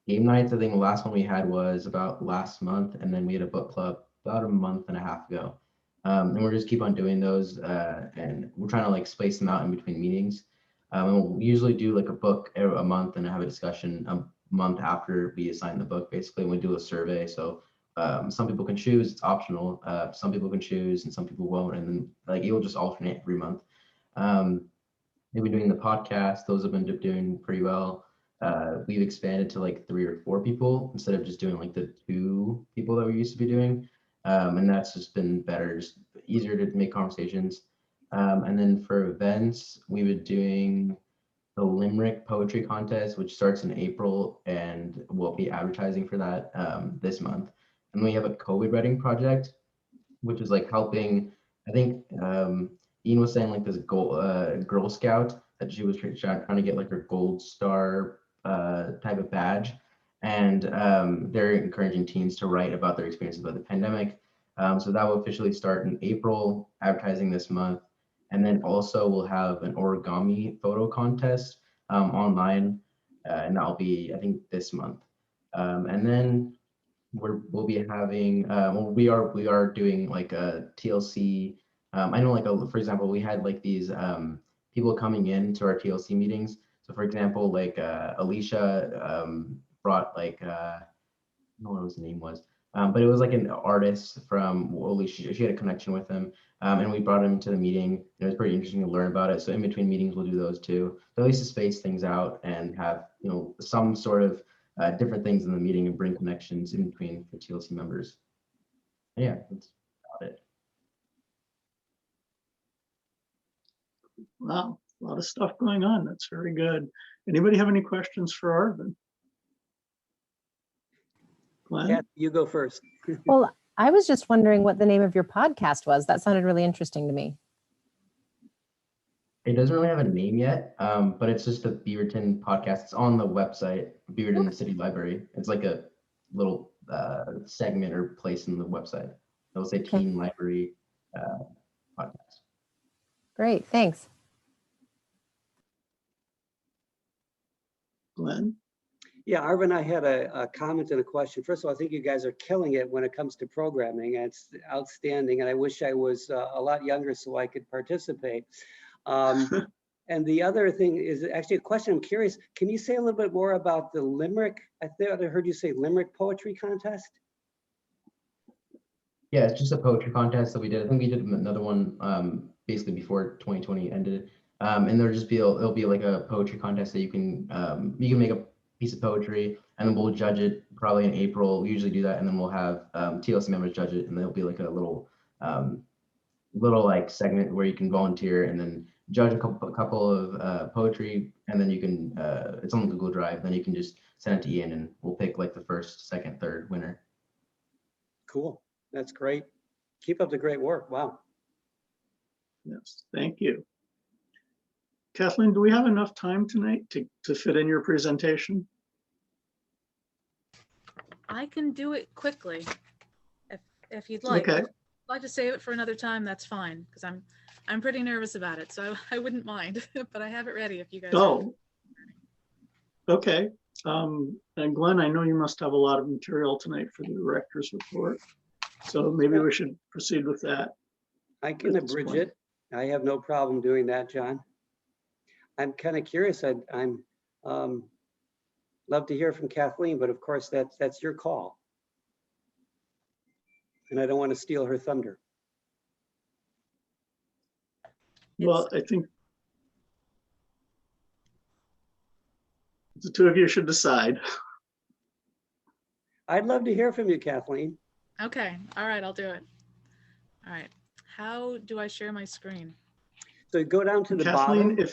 game nights, I think the last one we had was about last month, and then we had a book club about a month and a half ago. And we're just keep on doing those, and we're trying to like space them out in between meetings. And we'll usually do like a book a month and have a discussion a month after we assign the book. Basically, we do a survey. So some people can choose, it's optional. Some people can choose and some people won't. And then like it will just alternate every month. They've been doing the podcast. Those have been doing pretty well. We've expanded to like 3 or 4 people instead of just doing like the 2 people that we used to be doing. And that's just been better, just easier to make conversations. And then for events, we've been doing the Limerick Poetry Contest, which starts in April, and we'll be advertising for that this month. And we have a COVID writing project, which is like helping, I think Ian was saying like this Girl Scout that she was trying to get like her gold star type of badge. And they're encouraging teens to write about their experiences about the pandemic. So that will officially start in April, advertising this month. And then also we'll have an origami photo contest online, and that'll be, I think, this month. And then we'll be having, we are doing like a TLC. I know, like for example, we had like these people coming in to our TLC meetings. So for example, like Alicia brought like, I don't know what his name was, but it was like an artist from, well, she had a connection with him, and we brought him to the meeting. It was pretty interesting to learn about it. So in between meetings, we'll do those too. So at least to space things out and have, you know, some sort of different things in the meeting and bring connections in between for TLC members. And yeah, that's about it. Wow, a lot of stuff going on. That's very good. Anybody have any questions for Arvin? Glenn? Kath, you go first. Well, I was just wondering what the name of your podcast was. That sounded really interesting to me. It doesn't really have a name yet, but it's just a Beaverton podcast. It's on the website, Beaverton City Library. It's like a little segment or place in the website. It'll say Teen Library Podcast. Great, thanks. Glenn? Yeah, Arvin, I had a comment and a question. First of all, I think you guys are killing it when it comes to programming. It's outstanding, and I wish I was a lot younger so I could participate. And the other thing is actually a question. I'm curious, can you say a little bit more about the Limerick? I thought I heard you say Limerick Poetry Contest. Yeah, it's just a poetry contest that we did. I think we did another one basically before 2020 ended. And it'll be like a poetry contest that you can make a piece of poetry, and then we'll judge it probably in April. We usually do that, and then we'll have TLC members judge it, and there'll be like a little like segment where you can volunteer and then judge a couple of poetry, and then you can it's on Google Drive. Then you can just send it to Ian, and we'll pick like the first, second, third winner. Cool, that's great. Keep up the great work. Wow. Yes, thank you. Kathleen, do we have enough time tonight to fit in your presentation? I can do it quickly if you'd like. Okay. If you'd like to save it for another time, that's fine, because I'm pretty nervous about it, so I wouldn't mind, but I have it ready if you guys. Oh, okay. And Glenn, I know you must have a lot of material tonight for the director's report, so maybe we should proceed with that. I can abridge it. I have no problem doing that, John. I'm kind of curious. I'm love to hear from Kathleen, but of course that's your call. And I don't want to steal her thunder. Well, I think the two of you should decide. I'd love to hear from you, Kathleen. Okay, all right, I'll do it. All right, how do I share my screen? So go down to the Kathleen, bottom.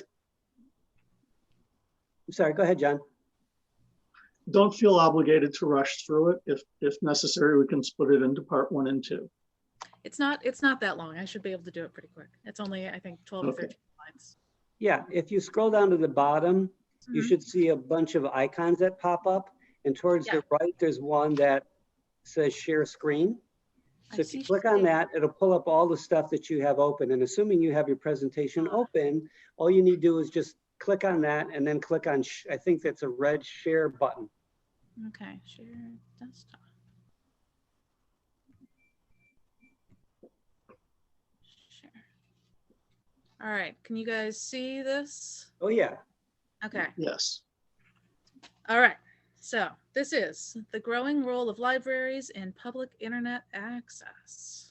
Sorry, go ahead, John. Don't feel obligated to rush through it. If necessary, we can split it into part 1 and 2. It's not that long. I should be able to do it pretty quick. It's only, I think, 12 or 13 slides. Yeah, if you scroll down to the bottom, you should see a bunch of icons that pop up. And towards the right, there's one that says share screen. So if you click on that, it'll pull up all the stuff that you have open. And assuming you have your presentation open, all you need to do is just click on that and then click on, I think that's a red share button. Okay, share desktop. Share. All right, can you guys see this? Oh, yeah. Okay, Yes. all right. So this is the growing role of libraries in public internet access.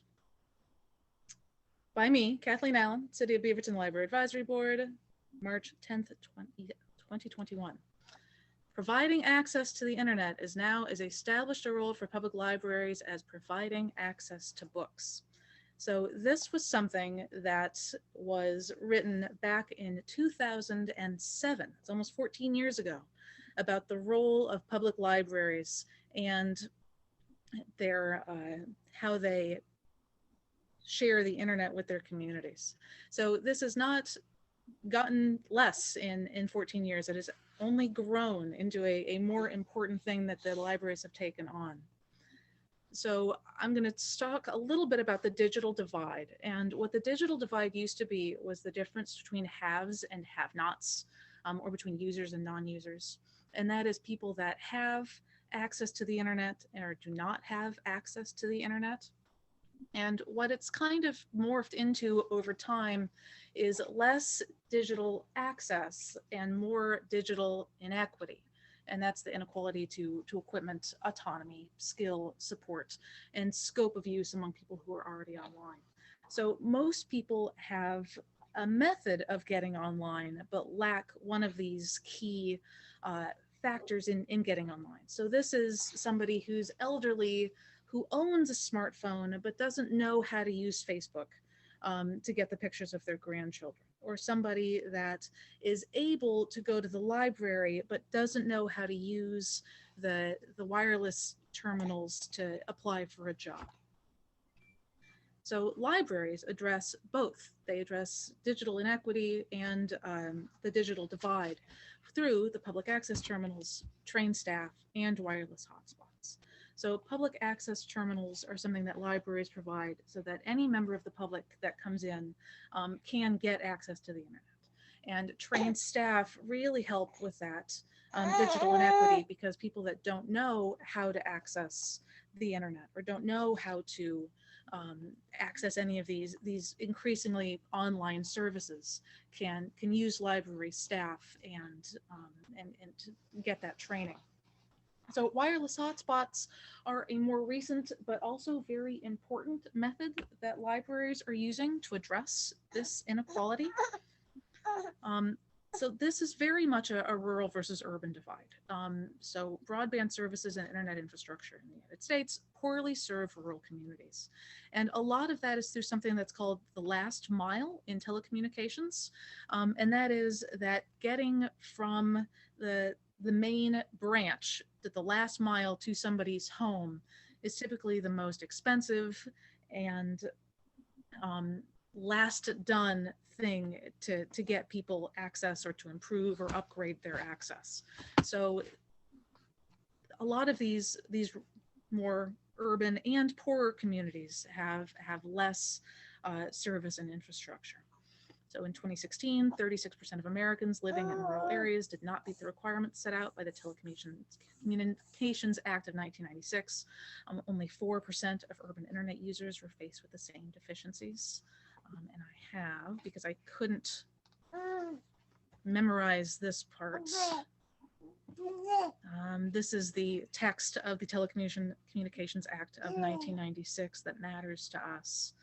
By me, Kathleen Allen, City of Beaverton Library Advisory Board, March 10th, 2021. Providing access to the internet is now as established a role for public libraries as providing access to books. So this was something that was written back in 2007. It's almost 14 years ago, about the role of public libraries and their how they share the internet with their communities. So this has not gotten less in 14 years. It has only grown into a more important thing that the libraries have taken on. So I'm going to talk a little bit about the digital divide. And what the digital divide used to be was the difference between haves and have-nots, or between users and non-users. And that is people that have access to the internet or do not have access to the internet. And what it's kind of morphed into over time is less digital access and more digital inequity. And that's the inequality to equipment, autonomy, skill, support, and scope of use among people who are already online. So most people have a method of getting online, but lack one of these key factors in getting online. So this is somebody who's elderly, who owns a smartphone, but doesn't know how to use Facebook to get the pictures of their grandchildren, or somebody that is able to go to the library, but doesn't know how to use the wireless terminals to apply for a job. So libraries address both. They address digital inequity and the digital divide through the public access terminals, trained staff, and wireless hotspots. So public access terminals are something that libraries provide so that any member of the public that comes in can get access to the internet. And trained staff really help with that digital inequity, because people that don't know how to access the internet or don't know how to access any of these increasingly online services can use library staff and to get that training. So wireless hotspots are a more recent but also very important method that libraries are using to address this inequality. So this is very much a rural versus urban divide. So broadband services and internet infrastructure in the United States poorly serve rural communities. And a lot of that is through something that's called the last mile in telecommunications. And that is that getting from the main branch, that the last mile to somebody's home, is typically the most expensive and last done thing to get people access or to improve or upgrade their access. So a lot of these more urban and poorer communities have less service and infrastructure. So in 2016, 36% of Americans living in rural areas did not meet the requirements set out by the Telecommunications Act of 1996. Only 4% of urban internet users were faced with the same deficiencies. And I have, because I couldn't memorize this part, this is the text of the Telecommunications Act of 1996 that matters to us.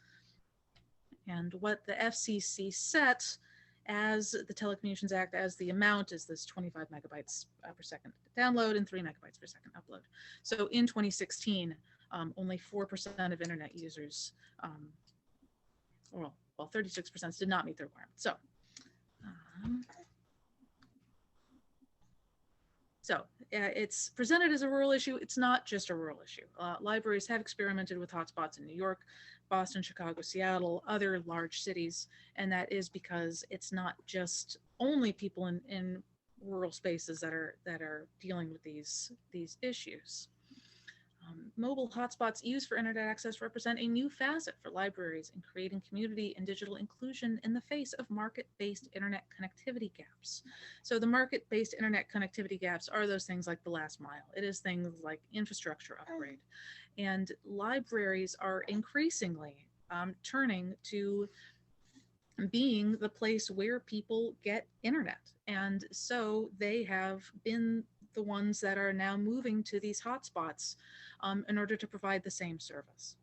And what the FCC set as the Telecommunications Act as the amount is this 25 megabytes per second download and 3 megabytes per second upload. So in 2016, only 4% of internet users, well, 36% did not meet the requirement. So it's presented as a rural issue. It's not just a rural issue. Libraries have experimented with hotspots in New York, Boston, Chicago, Seattle, other large cities, and that is because it's not just only people in rural spaces that are dealing with these issues. Mobile hotspots used for internet access represent a new facet for libraries in creating community and digital inclusion in the face of market-based internet connectivity gaps. So the market-based internet connectivity gaps are those things like the last mile. It is things like infrastructure upgrade. And libraries are increasingly turning to being the place where people get internet. And so they have been the ones that are now moving to these hotspots in order to provide the same service.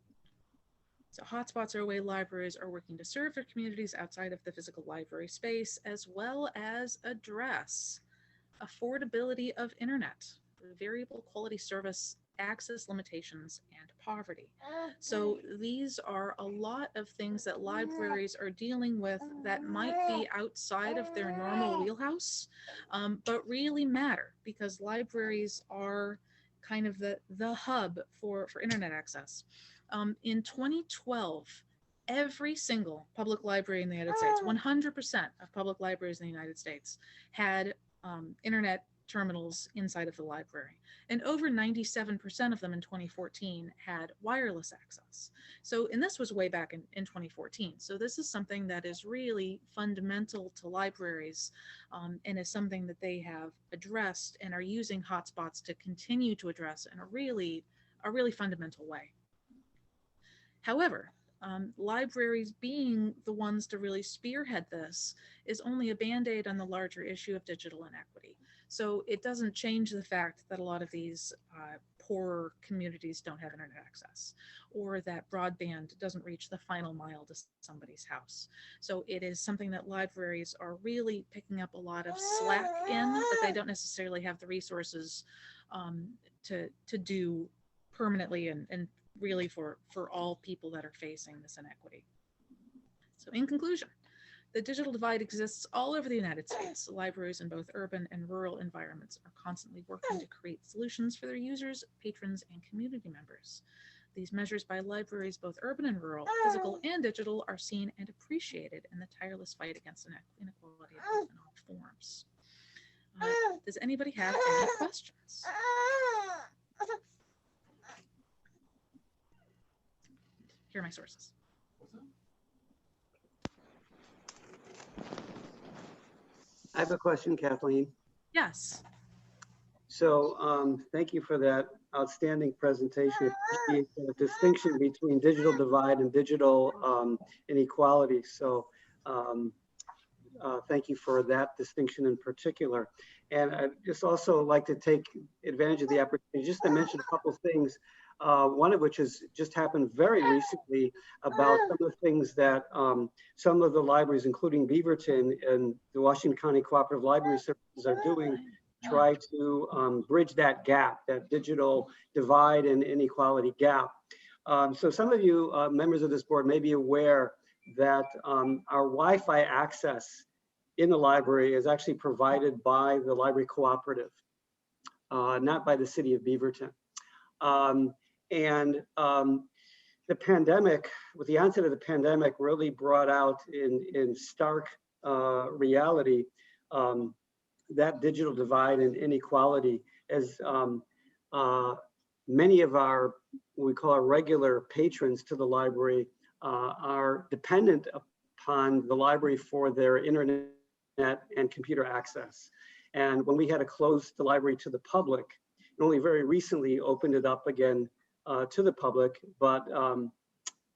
So hotspots are a way libraries are working to serve their communities outside of the physical library space, as well as address affordability of internet, variable quality service, access limitations, and poverty. So these are a lot of things that libraries are dealing with that might be outside of their normal wheelhouse, but really matter because libraries are kind of the hub for internet access. In 2012, every single public library in the United States, 100% of public libraries in the United States had internet terminals inside of the library. And over 97% of them in 2014 had wireless access. So, and this was way back in 2014. So this is something that is really fundamental to libraries and is something that they have addressed and are using hotspots to continue to address in a really fundamental way. However, libraries being the ones to really spearhead this is only a band-aid on the larger issue of digital inequity. So it doesn't change the fact that a lot of these poorer communities don't have internet access, or that broadband doesn't reach the final mile to somebody's house. So it is something that libraries are really picking up a lot of slack in, but they don't necessarily have the resources to do permanently and really for all people that are facing this inequity. So in conclusion, the digital divide exists all over the United States. Libraries in both urban and rural environments are constantly working to create solutions for their users, patrons, and community members. These measures by libraries, both urban and rural, physical and digital, are seen and appreciated in the tireless fight against inequality in all forms. Does anybody have any questions? Here are my sources. I have a question, Kathleen. Yes. So thank you for that outstanding presentation. Appreciate the distinction between digital divide and digital inequality. So thank you for that distinction in particular. And I'd just also like to take advantage of the opportunity just to mention a couple of things. One of which has just happened very recently about some of the things that some of the libraries, including Beaverton and the Washington County Cooperative Library Services, are doing to try to bridge that gap, that digital divide and inequality gap. So some of you members of this board may be aware that our Wi-Fi access in the library is actually provided by the Library Cooperative, not by the city of Beaverton. The pandemic, with the onset of the pandemic, really brought out in stark reality that digital divide and inequality, as many of our, what we call our regular patrons to the library are dependent upon the library for their internet and computer access. And when we had to close the library to the public, and only very recently opened it up again to the public, but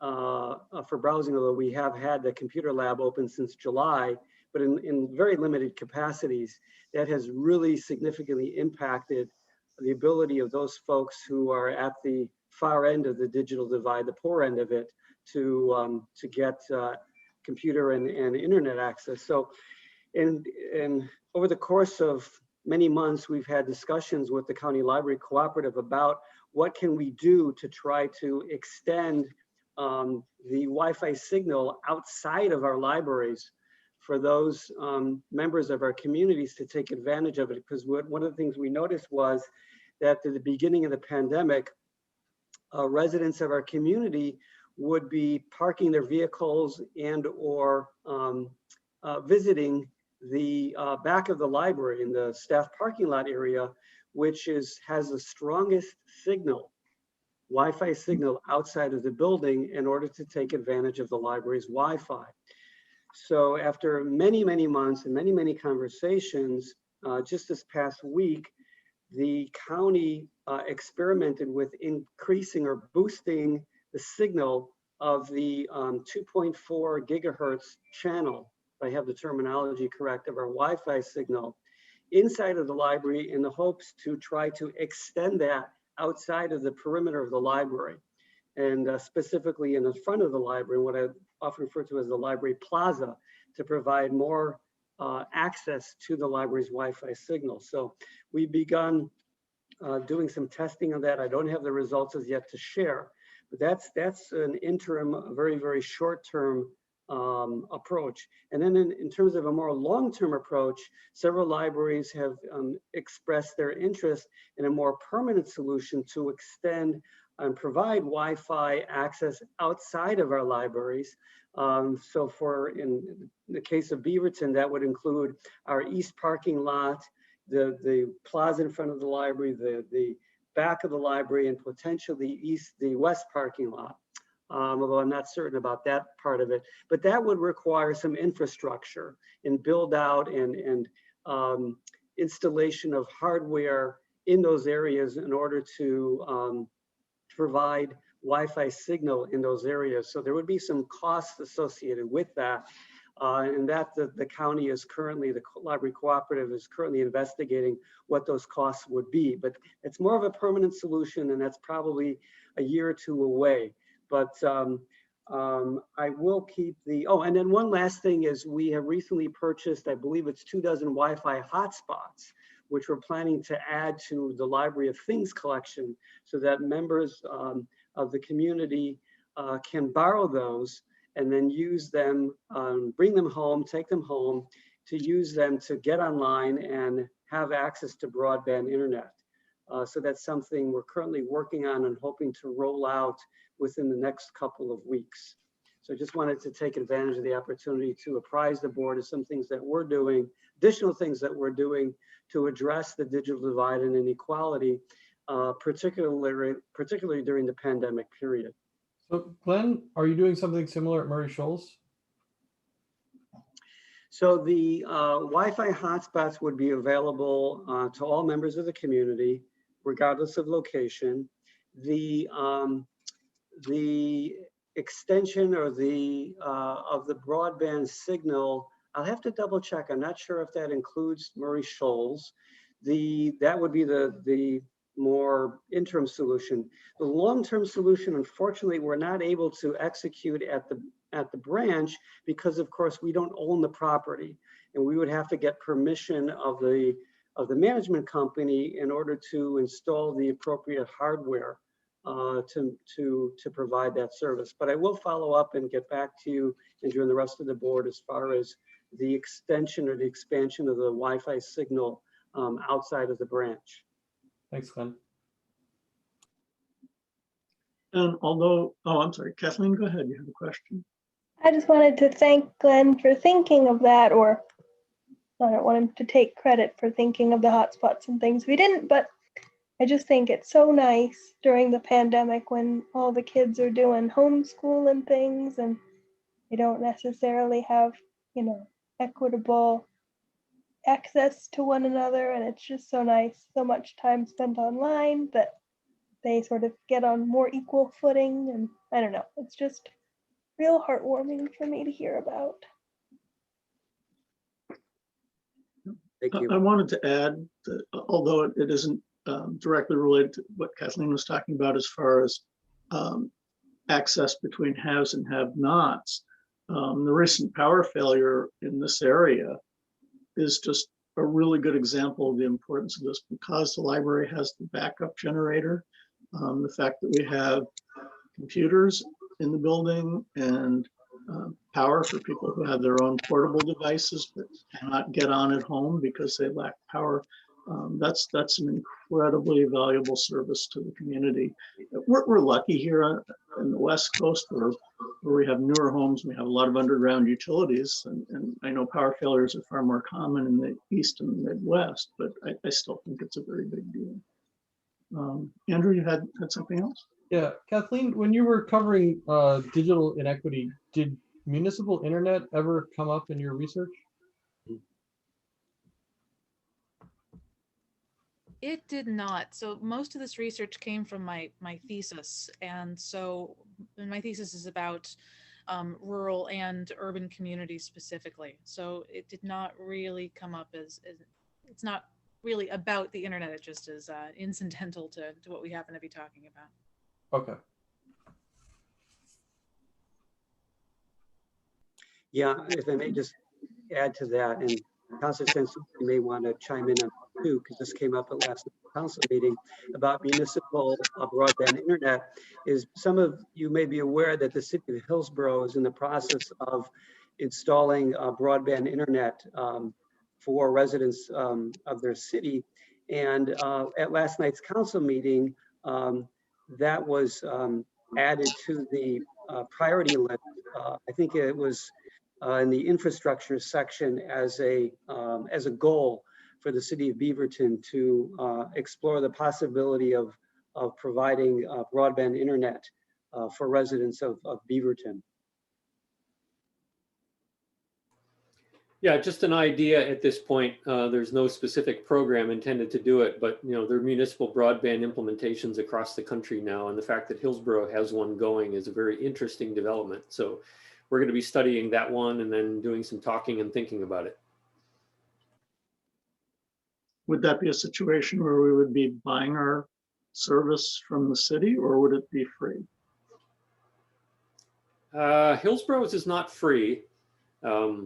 for browsing, although we have had the computer lab open since July, but in very limited capacities, that has really significantly impacted the ability of those folks who are at the far end of the digital divide, the poor end of it, to get computer and internet access. So over the course of many months, we've had discussions with the County Library Cooperative about what can we do to try to extend the Wi-Fi signal outside of our libraries for those members of our communities to take advantage of it. Because one of the things we noticed was that at the beginning of the pandemic, residents of our community would be parking their vehicles and or visiting the back of the library in the staff parking lot area, which has the strongest signal, Wi-Fi signal outside of the building in order to take advantage of the library's Wi-Fi. So after many, many months and many, many conversations, just this past week, the county experimented with increasing or boosting the signal of the 2.4 gigahertz channel, if I have the terminology correct, of our Wi-Fi signal inside of the library in the hopes to try to extend that outside of the perimeter of the library, and specifically in the front of the library, what I often refer to as the library plaza, to provide more access to the library's Wi-Fi signal. So we've begun doing some testing of that. I don't have the results as yet to share, but that's an interim, a very, very short-term approach. And then in terms of a more long-term approach, several libraries have expressed their interest in a more permanent solution to extend and provide Wi-Fi access outside of our libraries. So in the case of Beaverton, that would include our east parking lot, the plaza in front of the library, the back of the library, and potentially the west parking lot. Although I'm not certain about that part of it, but that would require some infrastructure and build out and installation of hardware in those areas in order to provide Wi-Fi signal in those areas. So there would be some costs associated with that. And that the county is currently, the library cooperative is currently investigating what those costs would be. But it's more of a permanent solution, and that's probably a year or two away. But I will keep the, oh, and then one last thing is we have recently purchased, I believe it's 24 Wi-Fi hotspots, which we're planning to add to the Library of Things collection so that members of the community can borrow those and then use them, bring them home, take them home, to use them to get online and have access to broadband internet. So that's something we're currently working on and hoping to roll out within the next couple of weeks. So I just wanted to take advantage of the opportunity to apprise the board of some things that we're doing, additional things that we're doing to address the digital divide and inequality, particularly during the pandemic period. So Glenn, are you doing something similar at Murray Shoals? So the Wi-Fi hotspots would be available to all members of the community, regardless of location. The extension or the of the broadband signal, I'll have to double check. I'm not sure if that includes Murray Shoals. That would be the more interim solution. The long-term solution, unfortunately, we're not able to execute at the branch because, of course, we don't own the property, and we would have to get permission of the management company in order to install the appropriate hardware to provide that service. But I will follow up and get back to you, Andrew, and the rest of the board as far as the extension or the expansion of the Wi-Fi signal outside of the branch. Thanks, Glenn. And although, oh, I'm sorry, Kathleen, go ahead. You have a question. I just wanted to thank Glenn for thinking of that, or I don't want him to take credit for thinking of the hotspots and things. We didn't, but I just think it's so nice during the pandemic when all the kids are doing homeschool and things, and they don't necessarily have, equitable access to one another. And it's just so nice, so much time spent online that they sort of get on more equal footing. And I don't know, it's just real heartwarming for me to hear about. Thank you. I wanted to add that although it isn't directly related to what Kathleen was talking about as far as access between haves and have-nots, the recent power failure in this area is just a really good example of the importance of this, because the library has the backup generator, the fact that we have computers in the building and power for people who have their own portable devices but cannot get on at home because they lack power. That's an incredibly valuable service to the community. We're lucky here on the West Coast where we have newer homes. We have a lot of underground utilities, and I know power failures are far more common in the East and the Midwest, but I still think it's a very big deal. Andrew, you had something else? Yeah, Kathleen, when you were covering digital inequity, did municipal internet ever come up in your research? It did not. So most of this research came from my thesis. And so my thesis is about rural and urban communities specifically. So it did not really come up as it's not really about the internet. It just is incidental to what we happen to be talking about. Okay. Yeah, if I may just add to that, and Councilor Sensi may want to chime in on that too, because this came up at last council meeting about municipal broadband internet, is some of you may be aware that the city of Hillsborough is in the process of installing broadband internet for residents of their city. And at last night's council meeting, that was added to the priority list. I think it was in the infrastructure section as a goal for the city of Beaverton to explore the possibility of providing broadband internet for residents of Beaverton. Yeah, just an idea at this point. There's no specific program intended to do it, but there are municipal broadband implementations across the country now, and the fact that Hillsborough has one going is a very interesting development. So we're going to be studying that one and then doing some talking and thinking about it. Would that be a situation where we would be buying our service from the city, or would it be free? Hillsborough's is not free. I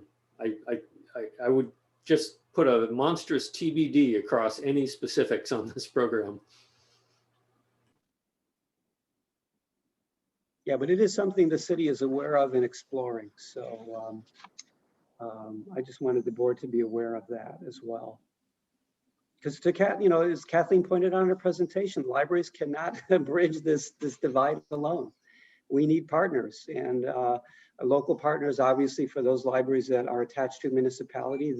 would just put a monstrous TBD across any specifics on this program. Yeah, but it is something the city is aware of and exploring. So I just wanted the board to be aware of that as well. Because as Kathleen pointed out in her presentation, libraries cannot bridge this divide alone. We need partners, and local partners, obviously, for those libraries that are attached to a municipality,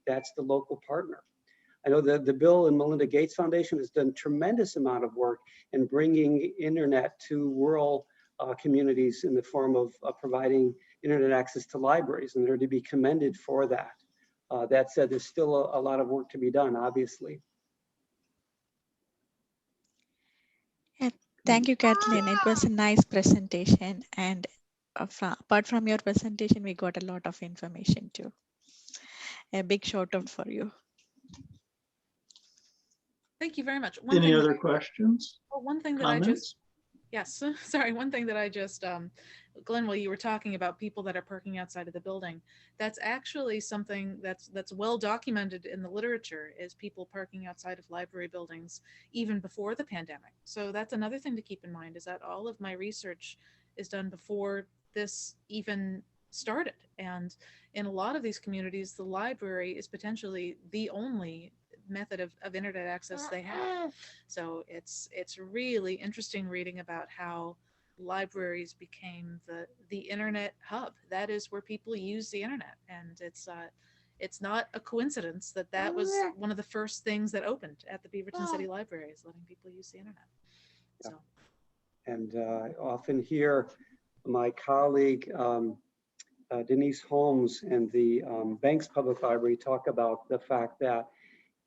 that's the local partner. I know that the Bill and Melinda Gates Foundation has done tremendous amount of work in bringing internet to rural communities in the form of providing internet access to libraries, and they're to be commended for that. That said, there's still a lot of work to be done, obviously. Thank you, Kathleen. It was a nice presentation, and apart from your presentation, we got a lot of information too. A big shout out for you. Thank you very much. Any other questions? One thing that Comments? Yes, sorry, one thing that I just, Glenn, while you were talking about people that are parking outside of the building, that's actually something that's well documented in the literature, is people parking outside of library buildings even before the pandemic. So that's another thing to keep in mind, is that all of my research is done before this even started. And in a lot of these communities, the library is potentially the only method of internet access they have. So it's really interesting reading about how libraries became the internet hub. That is where people use the internet, and it's not a coincidence that that was one of the first things that opened at the Beaverton City Library, is letting people use the internet. So, and I often hear my colleague Denise Holmes and the Banks Public Library talk about the fact that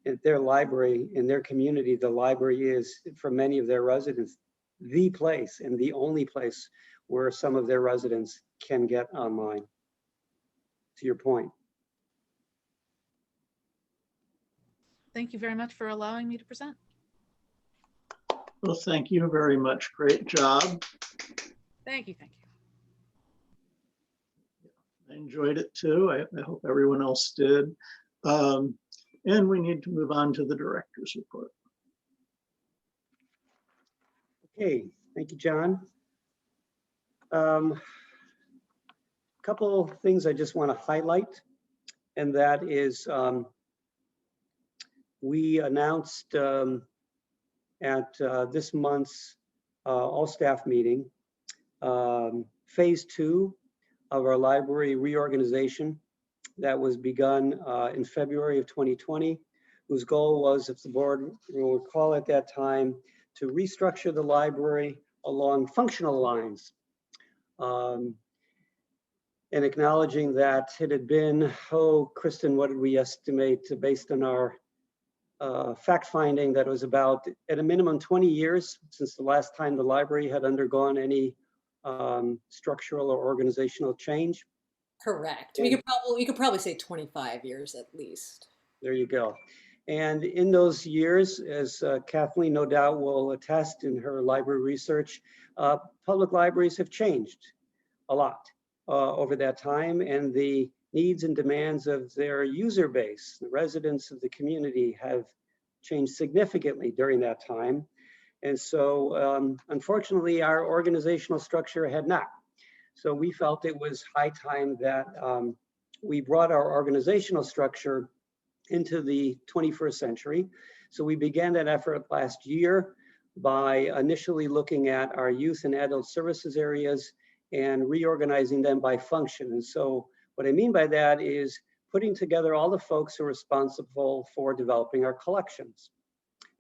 in their library, in their community, the library is, for many of their residents, the place and the only place where some of their residents can get online, to your point. thank you very much for allowing me to present. Well, thank you very much. Great job. Thank you, thank you. I enjoyed it too. I hope everyone else did. And we need to move on to the director's report. Okay, thank you, John. Couple things I just want to highlight, and that is we announced at this month's all staff meeting phase 2 of our library reorganization that was begun in February of 2020, whose goal was, if the board will recall at that time, to restructure the library along functional lines. And acknowledging that it had been, Kristin, what did we estimate based on our fact-finding that it was about, at a minimum, 20 years since the last time the library had undergone any structural or organizational change. Correct. And We could probably say 25 years at least. there you go. And in those years, as Kathleen no doubt will attest in her library research, public libraries have changed a lot over that time, and the needs and demands of their user base, the residents of the community, have changed significantly during that time. And so unfortunately, our organizational structure had not. So we felt it was high time that we brought our organizational structure into the 21st century. So we began that effort last year by initially looking at our youth and adult services areas and reorganizing them by function. And so what I mean by that is putting together all the folks who are responsible for developing our collections,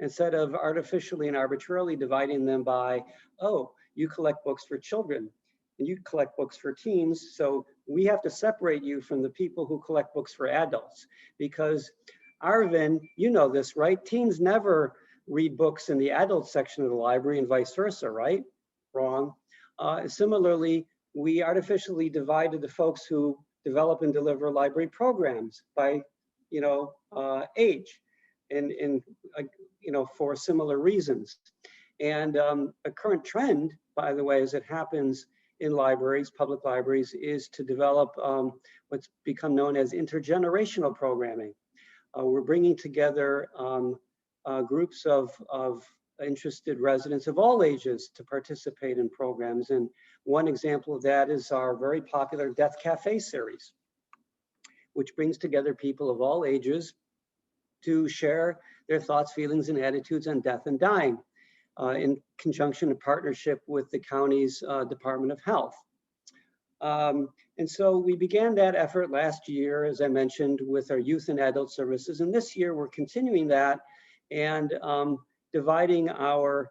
instead of artificially and arbitrarily dividing them by, oh, you collect books for children and you collect books for teens. So we have to separate you from the people who collect books for adults, because Arvin, you know this, right? Teens never read books in the adult section of the library and vice versa, right? Wrong. Similarly, we artificially divided the folks who develop and deliver library programs by, age, and for similar reasons. And a current trend, by the way, as it happens in libraries, public libraries, is to develop what's become known as intergenerational programming. We're bringing together groups of interested residents of all ages to participate in programs. And one example of that is our very popular Death Cafe series, which brings together people of all ages to share their thoughts, feelings, and attitudes on death and dying in conjunction and partnership with the county's Department of Health. And so we began that effort last year, as I mentioned, with our youth and adult services. And this year we're continuing that and dividing our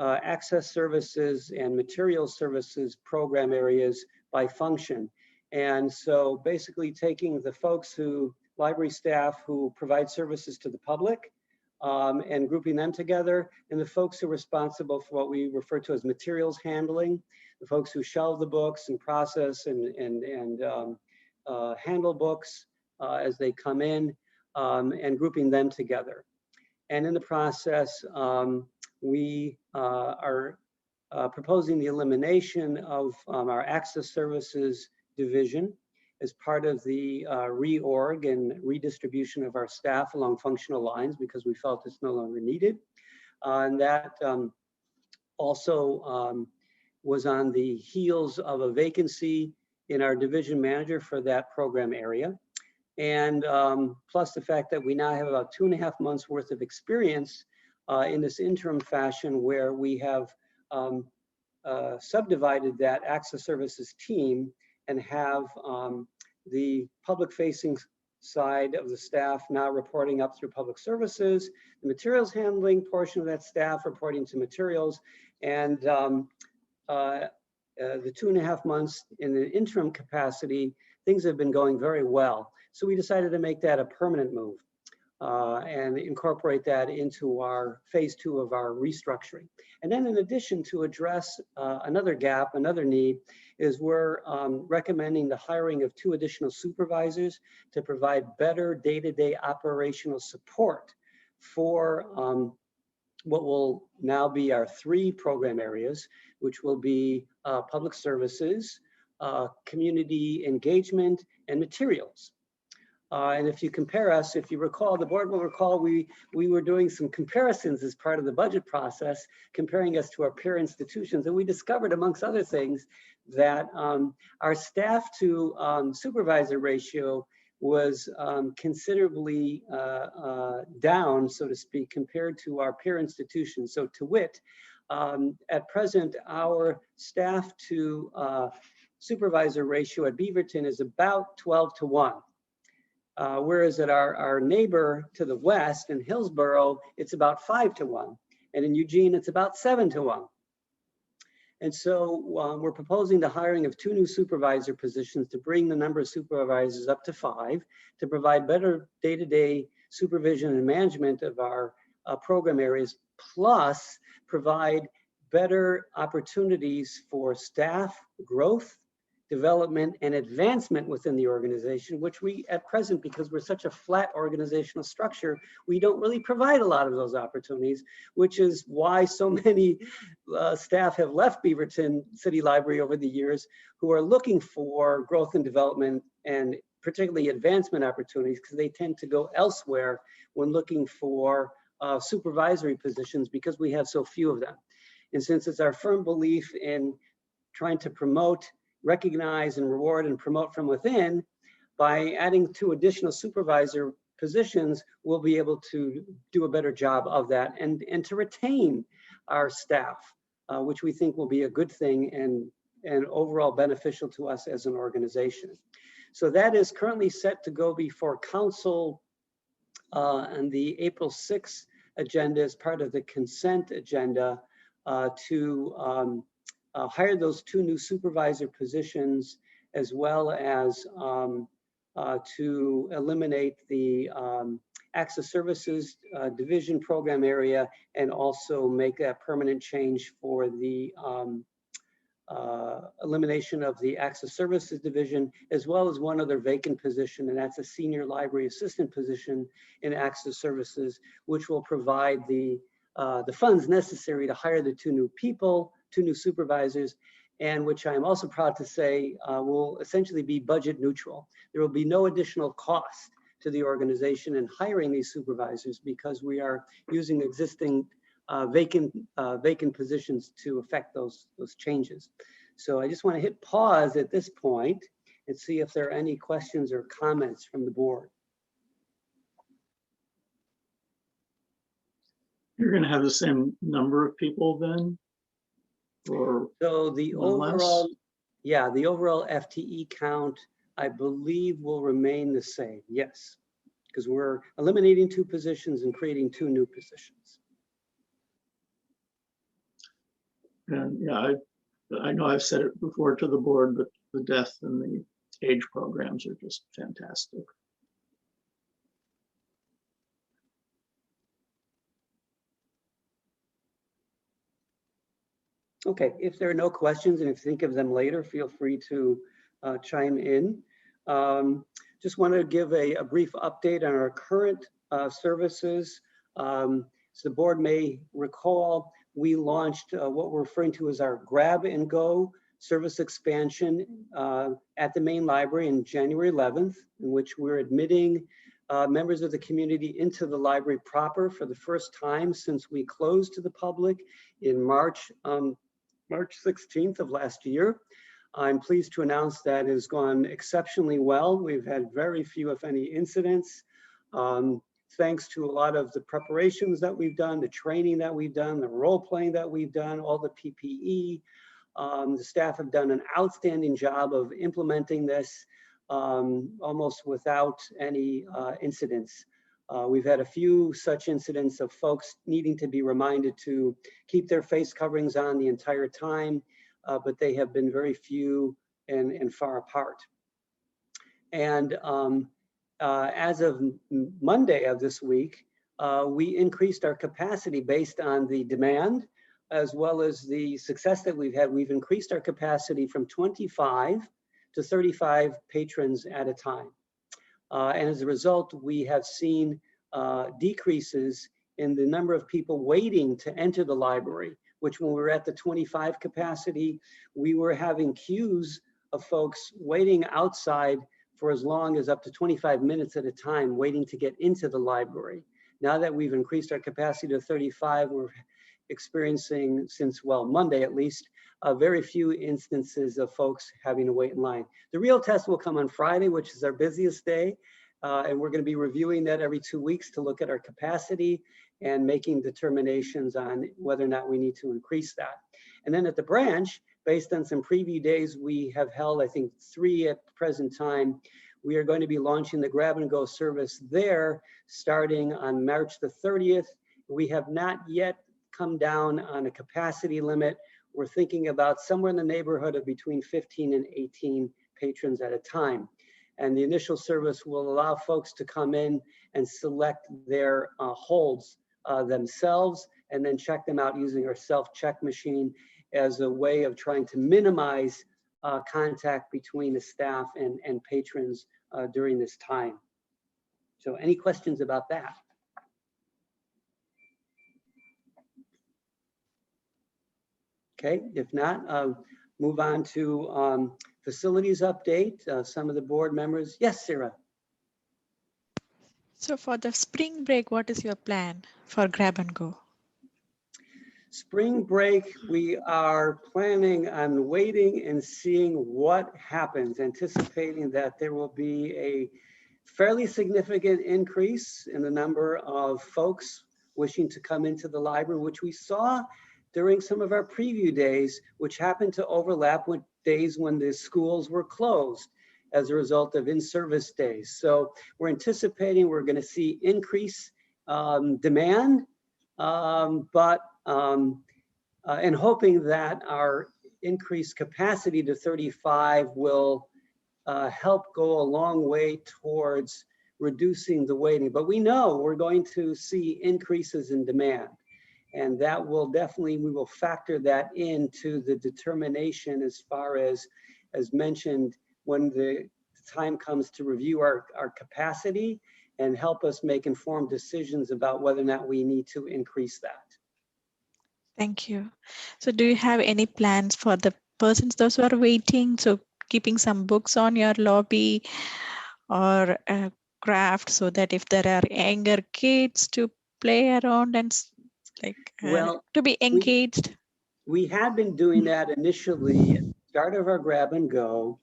access services and materials services program areas by function. And so basically taking the folks library staff who provide services to the public and grouping them together, and the folks who are responsible for what we refer to as materials handling, the folks who shelve the books and process and handle books as they come in, and grouping them together. And in the process, we are proposing the elimination of our access services division as part of the reorg and redistribution of our staff along functional lines, because we felt it's no longer needed. And that also was on the heels of a vacancy in our division manager for that program area. And plus the fact that we now have about 2.5 months worth of experience in this interim fashion, where we have subdivided that access services team and have the public facing side of the staff now reporting up through public services, the materials handling portion of that staff reporting to materials, and the 2.5 months in the interim capacity, things have been going very well. So we decided to make that a permanent move and incorporate that into our phase 2 of our restructuring. And then in addition, to address another gap, another need, is we're recommending the hiring of 2 additional supervisors to provide better day-to-day operational support for what will now be our 3 program areas, which will be public services, community engagement, and materials. And if you compare us, if you recall, the board will recall, we were doing some comparisons as part of the budget process, comparing us to our peer institutions. And we discovered, amongst other things, that our staff to supervisor ratio was considerably down, so to speak, compared to our peer institutions. So to wit, at present, our staff to supervisor ratio at Beaverton is about 12-to-1. Whereas at our neighbor to the west in Hillsborough, it's about 5-to-1. And in Eugene, it's about 7-to-1. And so we're proposing the hiring of 2 new supervisor positions to bring the number of supervisors up to 5, to provide better day-to-day supervision and management of our program areas, plus provide better opportunities for staff growth, development, and advancement within the organization, which we at present, because we're such a flat organizational structure, we don't really provide a lot of those opportunities, which is why so many staff have left Beaverton City Library over the years, who are looking for growth and development and particularly advancement opportunities, because they tend to go elsewhere when looking for supervisory positions, because we have so few of them. And since it's our firm belief in trying to promote, recognize, and reward and promote from within, by adding 2 additional supervisor positions, we'll be able to do a better job of that and to retain our staff, which we think will be a good thing and overall beneficial to us as an organization. So that is currently set to go before council on the April 6th agenda as part of the consent agenda to hire those 2 new supervisor positions, as well as to eliminate the Access Services Division program area, and also make a permanent change for the elimination of the Access Services Division, as well as 1 other vacant position, and that's a Senior Library Assistant position in Access Services, which will provide the funds necessary to hire the 2 new people, 2 new supervisors, and which I'm also proud to say will essentially be budget neutral. There will be no additional cost to the organization in hiring these supervisors, because we are using existing vacant positions to affect those changes. So I just want to hit pause at this point and see if there are any questions or comments from the board. You're going to have the same number of people then? Or so the overall, yeah, the overall FTE count, I believe, will remain the same. Yes, because we're eliminating 2 positions and creating 2 new positions. And yeah, I know I've said it before to the board, but the death and the age programs are just fantastic. Okay, if there are no questions, and if you think of them later, feel free to chime in. Just want to give a brief update on our current services. So the board may recall, we launched what we're referring to as our grab and go service expansion at the main library in January 11th, in which we're admitting members of the community into the library proper for the first time since we closed to the public in March 16th of last year. I'm pleased to announce that it has gone exceptionally well. We've had very few, if any, incidents. Thanks to a lot of the preparations that we've done, the training that we've done, the role playing that we've done, all the PPE. The staff have done an outstanding job of implementing this almost without any incidents. We've had a few such incidents of folks needing to be reminded to keep their face coverings on the entire time, but they have been very few and far apart. And as of Monday of this week, we increased our capacity based on the demand, as well as the success that we've had. We've increased our capacity from 25 to 35 patrons at a time. And as a result, we have seen decreases in the number of people waiting to enter the library, which when we were at the 25 capacity, we were having queues of folks waiting outside for as long as up to 25 minutes at a time, waiting to get into the library. Now that we've increased our capacity to 35, we're experiencing, since, well, Monday at least, very few instances of folks having to wait in line. The real test will come on Friday, which is our busiest day. And we're going to be reviewing that every 2 weeks to look at our capacity and making determinations on whether or not we need to increase that. And then at the branch, based on some preview days we have held, I think 3 at the present time, we are going to be launching the grab and go service there starting on March the 30th. We have not yet come down on a capacity limit. We're thinking about somewhere in the neighborhood of between 15 and 18 patrons at a time. And the initial service will allow folks to come in and select their holds themselves and then check them out using our self-check machine as a way of trying to minimize contact between the staff and patrons during this time. So any questions about that? Okay, if not, move on to facilities update. Some of the board members. Yes, Sarah. So for the spring break, what is your plan for grab and go? Spring break, we are planning on waiting and seeing what happens, anticipating that there will be a fairly significant increase in the number of folks wishing to come into the library, which we saw during some of our preview days, which happened to overlap with days when the schools were closed as a result of in-service days. So we're anticipating we're going to see increase demand, and hoping that our increased capacity to 35 will help go a long way towards reducing the waiting. But we know we're going to see increases in demand. And that will definitely, we will factor that into the determination as far as mentioned, when the time comes to review our capacity and help us make informed decisions about whether or not we need to increase that. Thank you. So do you have any plans for the persons, those who are waiting? So keeping some books on your lobby or craft so that if there are younger kids to play around and to be engaged? We had been doing that initially at the start of our grab and go.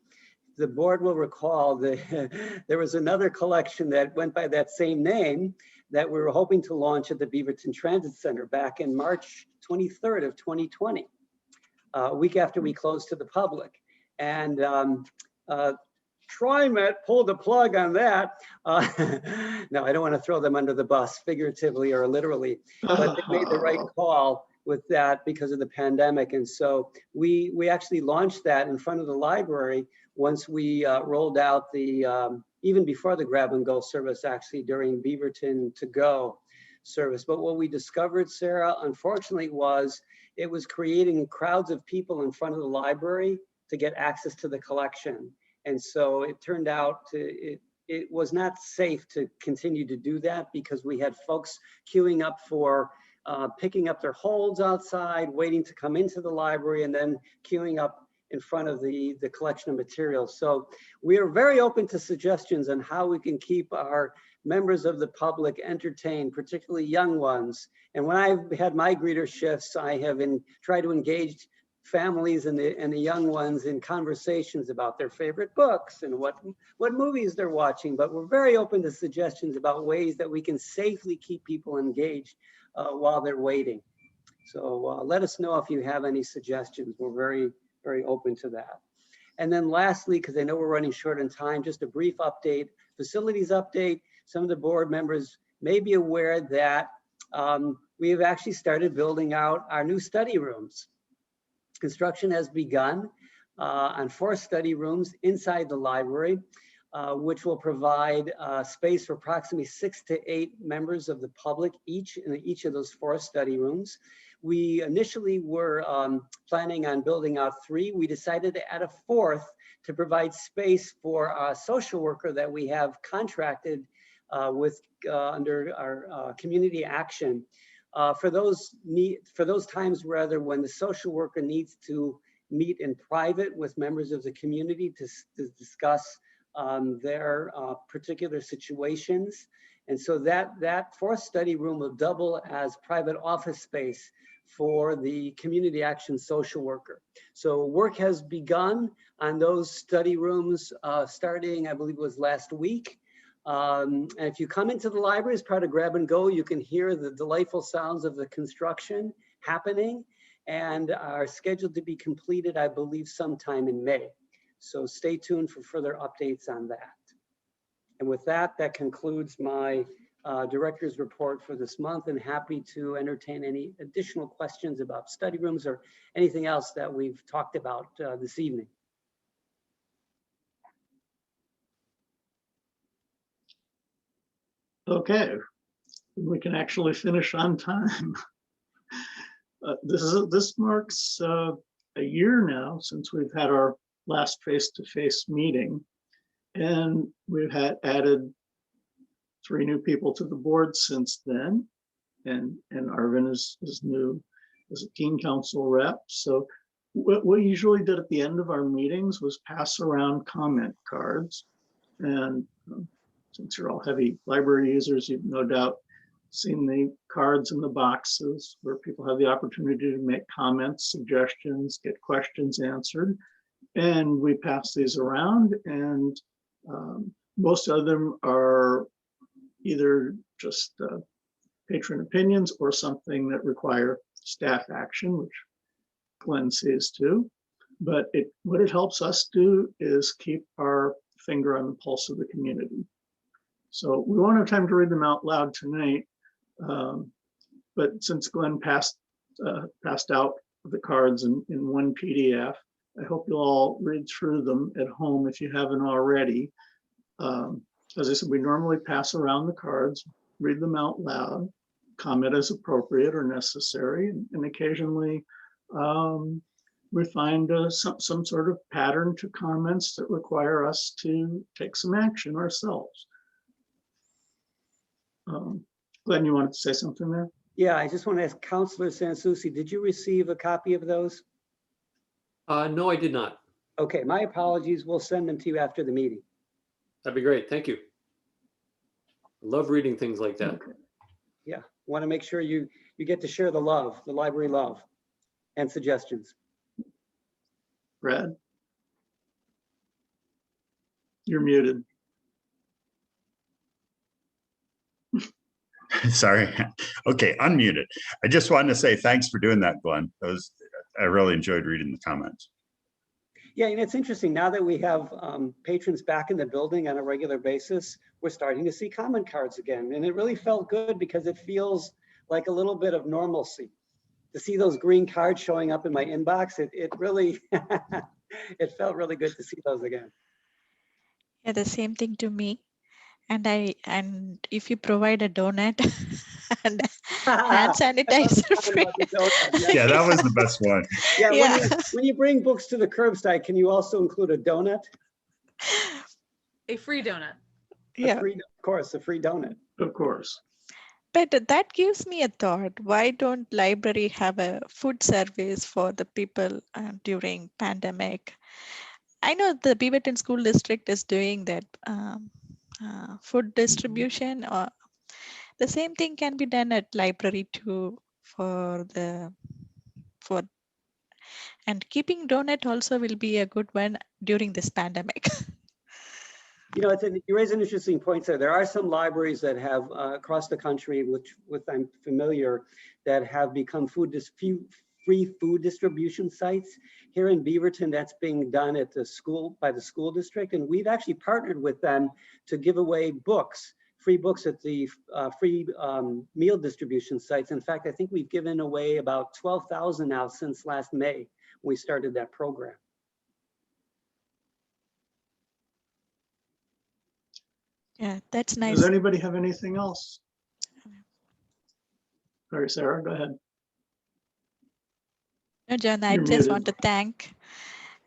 The board will recall that there was another collection that went by that same name that we were hoping to launch at the Beaverton Transit Center back in March 23rd of 2020, a week after we closed to the public. And TriMet pulled the plug on that. No, I don't want to throw them under the bus, figuratively or literally, but they made the right call with that because of the pandemic. And so we actually launched that in front of the library once we rolled out the, even before the grab and go service, actually during Beaverton to go service. But what we discovered, Sarah, unfortunately, was it was creating crowds of people in front of the library to get access to the collection. And so it turned out it was not safe to continue to do that because we had folks queuing up for picking up their holds outside, waiting to come into the library, and then queuing up in front of the collection of materials. So we are very open to suggestions on how we can keep our members of the public entertained, particularly young ones. And when I've had my greeter shifts, I have tried to engage families and the young ones in conversations about their favorite books and what movies they're watching. But we're very open to suggestions about ways that we can safely keep people engaged while they're waiting. So let us know if you have any suggestions. We're very, very open to that. And then lastly, because I know we're running short on time, just a brief update, facilities update. Some of the board members may be aware that we have actually started building out our new study rooms. Construction has begun on 4 study rooms inside the library, which will provide space for approximately 6 to 8 members of the public each in each of those 4 study rooms. We initially were planning on building out 3. We decided to add a 4th to provide space for a social worker that we have contracted with under our community action. For those times rather when the social worker needs to meet in private with members of the community to discuss their particular situations. And so that 4th study room will double as private office space for the community action social worker. So work has begun on those study rooms starting, I believe it was last week. And if you come into the library as part of grab and go, you can hear the delightful sounds of the construction happening and are scheduled to be completed, I believe, sometime in May. So stay tuned for further updates on that. And with that, that concludes my director's report for this month, and happy to entertain any additional questions about study rooms or anything else that we've talked about this evening. Okay, we can actually finish on time. This marks a year now since we've had our last face-to-face meeting, and we've added 3 new people to the board since then, and Arvin is new as a teen council rep. So what we usually did at the end of our meetings was pass around comment cards, and since you're all heavy library users, you've no doubt seen the cards in the boxes where people have the opportunity to make comments, suggestions, get questions answered. And we pass these around, and most of them are either just patron opinions or something that require staff action, which Glenn sees too. But what it helps us do is keep our finger on the pulse of the community. So we won't have time to read them out loud tonight, but since Glenn passed out the cards in one PDF, I hope you'll all read through them at home if you haven't already. As I said, we normally pass around the cards, read them out loud, comment as appropriate or necessary, and occasionally we find some sort of pattern to comments that require us to take some action ourselves. Glenn, you wanted to say something there? Yeah, I just want to ask Councilor Soucie, did you receive a copy of those? No, I did not. Okay, my apologies. We'll send them to you after the meeting. That'd be great. Thank you. I love reading things like that. Okay. Yeah, want to make sure you get to share the love, the library love, and suggestions. Brad? You're muted. Sorry. Okay, unmuted. I just wanted to say thanks for doing that, Glenn. I really enjoyed reading the comments. Yeah, and it's interesting now that we have patrons back in the building on a regular basis, we're starting to see comment cards again. And it really felt good because it feels like a little bit of normalcy. To see those green cards showing up in my inbox, it really, it felt really good to see those again. Yeah, the same thing to me. And if you provide a donut and hand sanitizer free. Yeah, that was the best one. Yeah, Yeah. when you bring books to the curbside, can you also include a donut? A free donut. Yeah. Of course, a free donut. Of course. But that gives me a thought. Why don't library have a food service for the people during pandemic? I know the Beaverton School District is doing that food distribution, or the same thing can be done at library too and keeping donut also will be a good one during this pandemic. You know, you raise an interesting point there. There are some libraries that have across the country, with I'm familiar, that have become free food distribution sites. Here in Beaverton, that's being done at the school by the school district, and we've actually partnered with them to give away books, free books at the free meal distribution sites. In fact, I think we've given away about 12,000 now since last May when we started that program. Yeah, that's nice. Does anybody have anything else? Sorry, Sarah, go ahead. No, John, I You're just muted. want to thank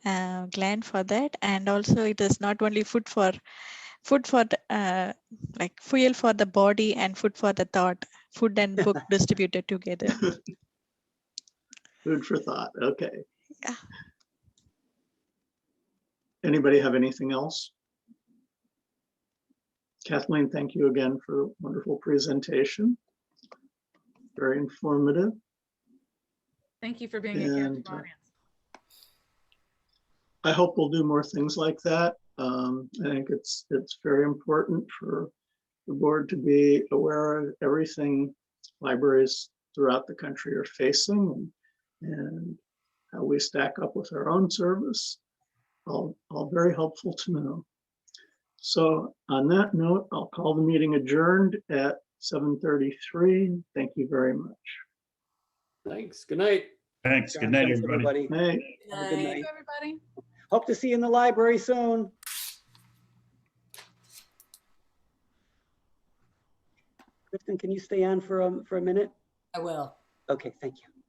Glenn for that. And also it is not only food for the, like fuel for the body and food for the thought, food and book distributed together. Food for thought, okay. Yeah. Anybody have anything else? Kathleen, thank you again for a wonderful presentation. Very informative. Thank you for being a captive audience. I hope we'll do more things like that. I think it's very important for the board to be aware of everything libraries throughout the country are facing and how we stack up with our own service. All very helpful to know. So on that note, I'll call the meeting adjourned at 7:33. Thank you very much. Thanks. Good night. Thanks. Good night, everybody. Hey. Have a good Thank night. you, everybody. Hope to see you in the library soon. Kristin, can you stay on for a minute? I will. Okay, thank you.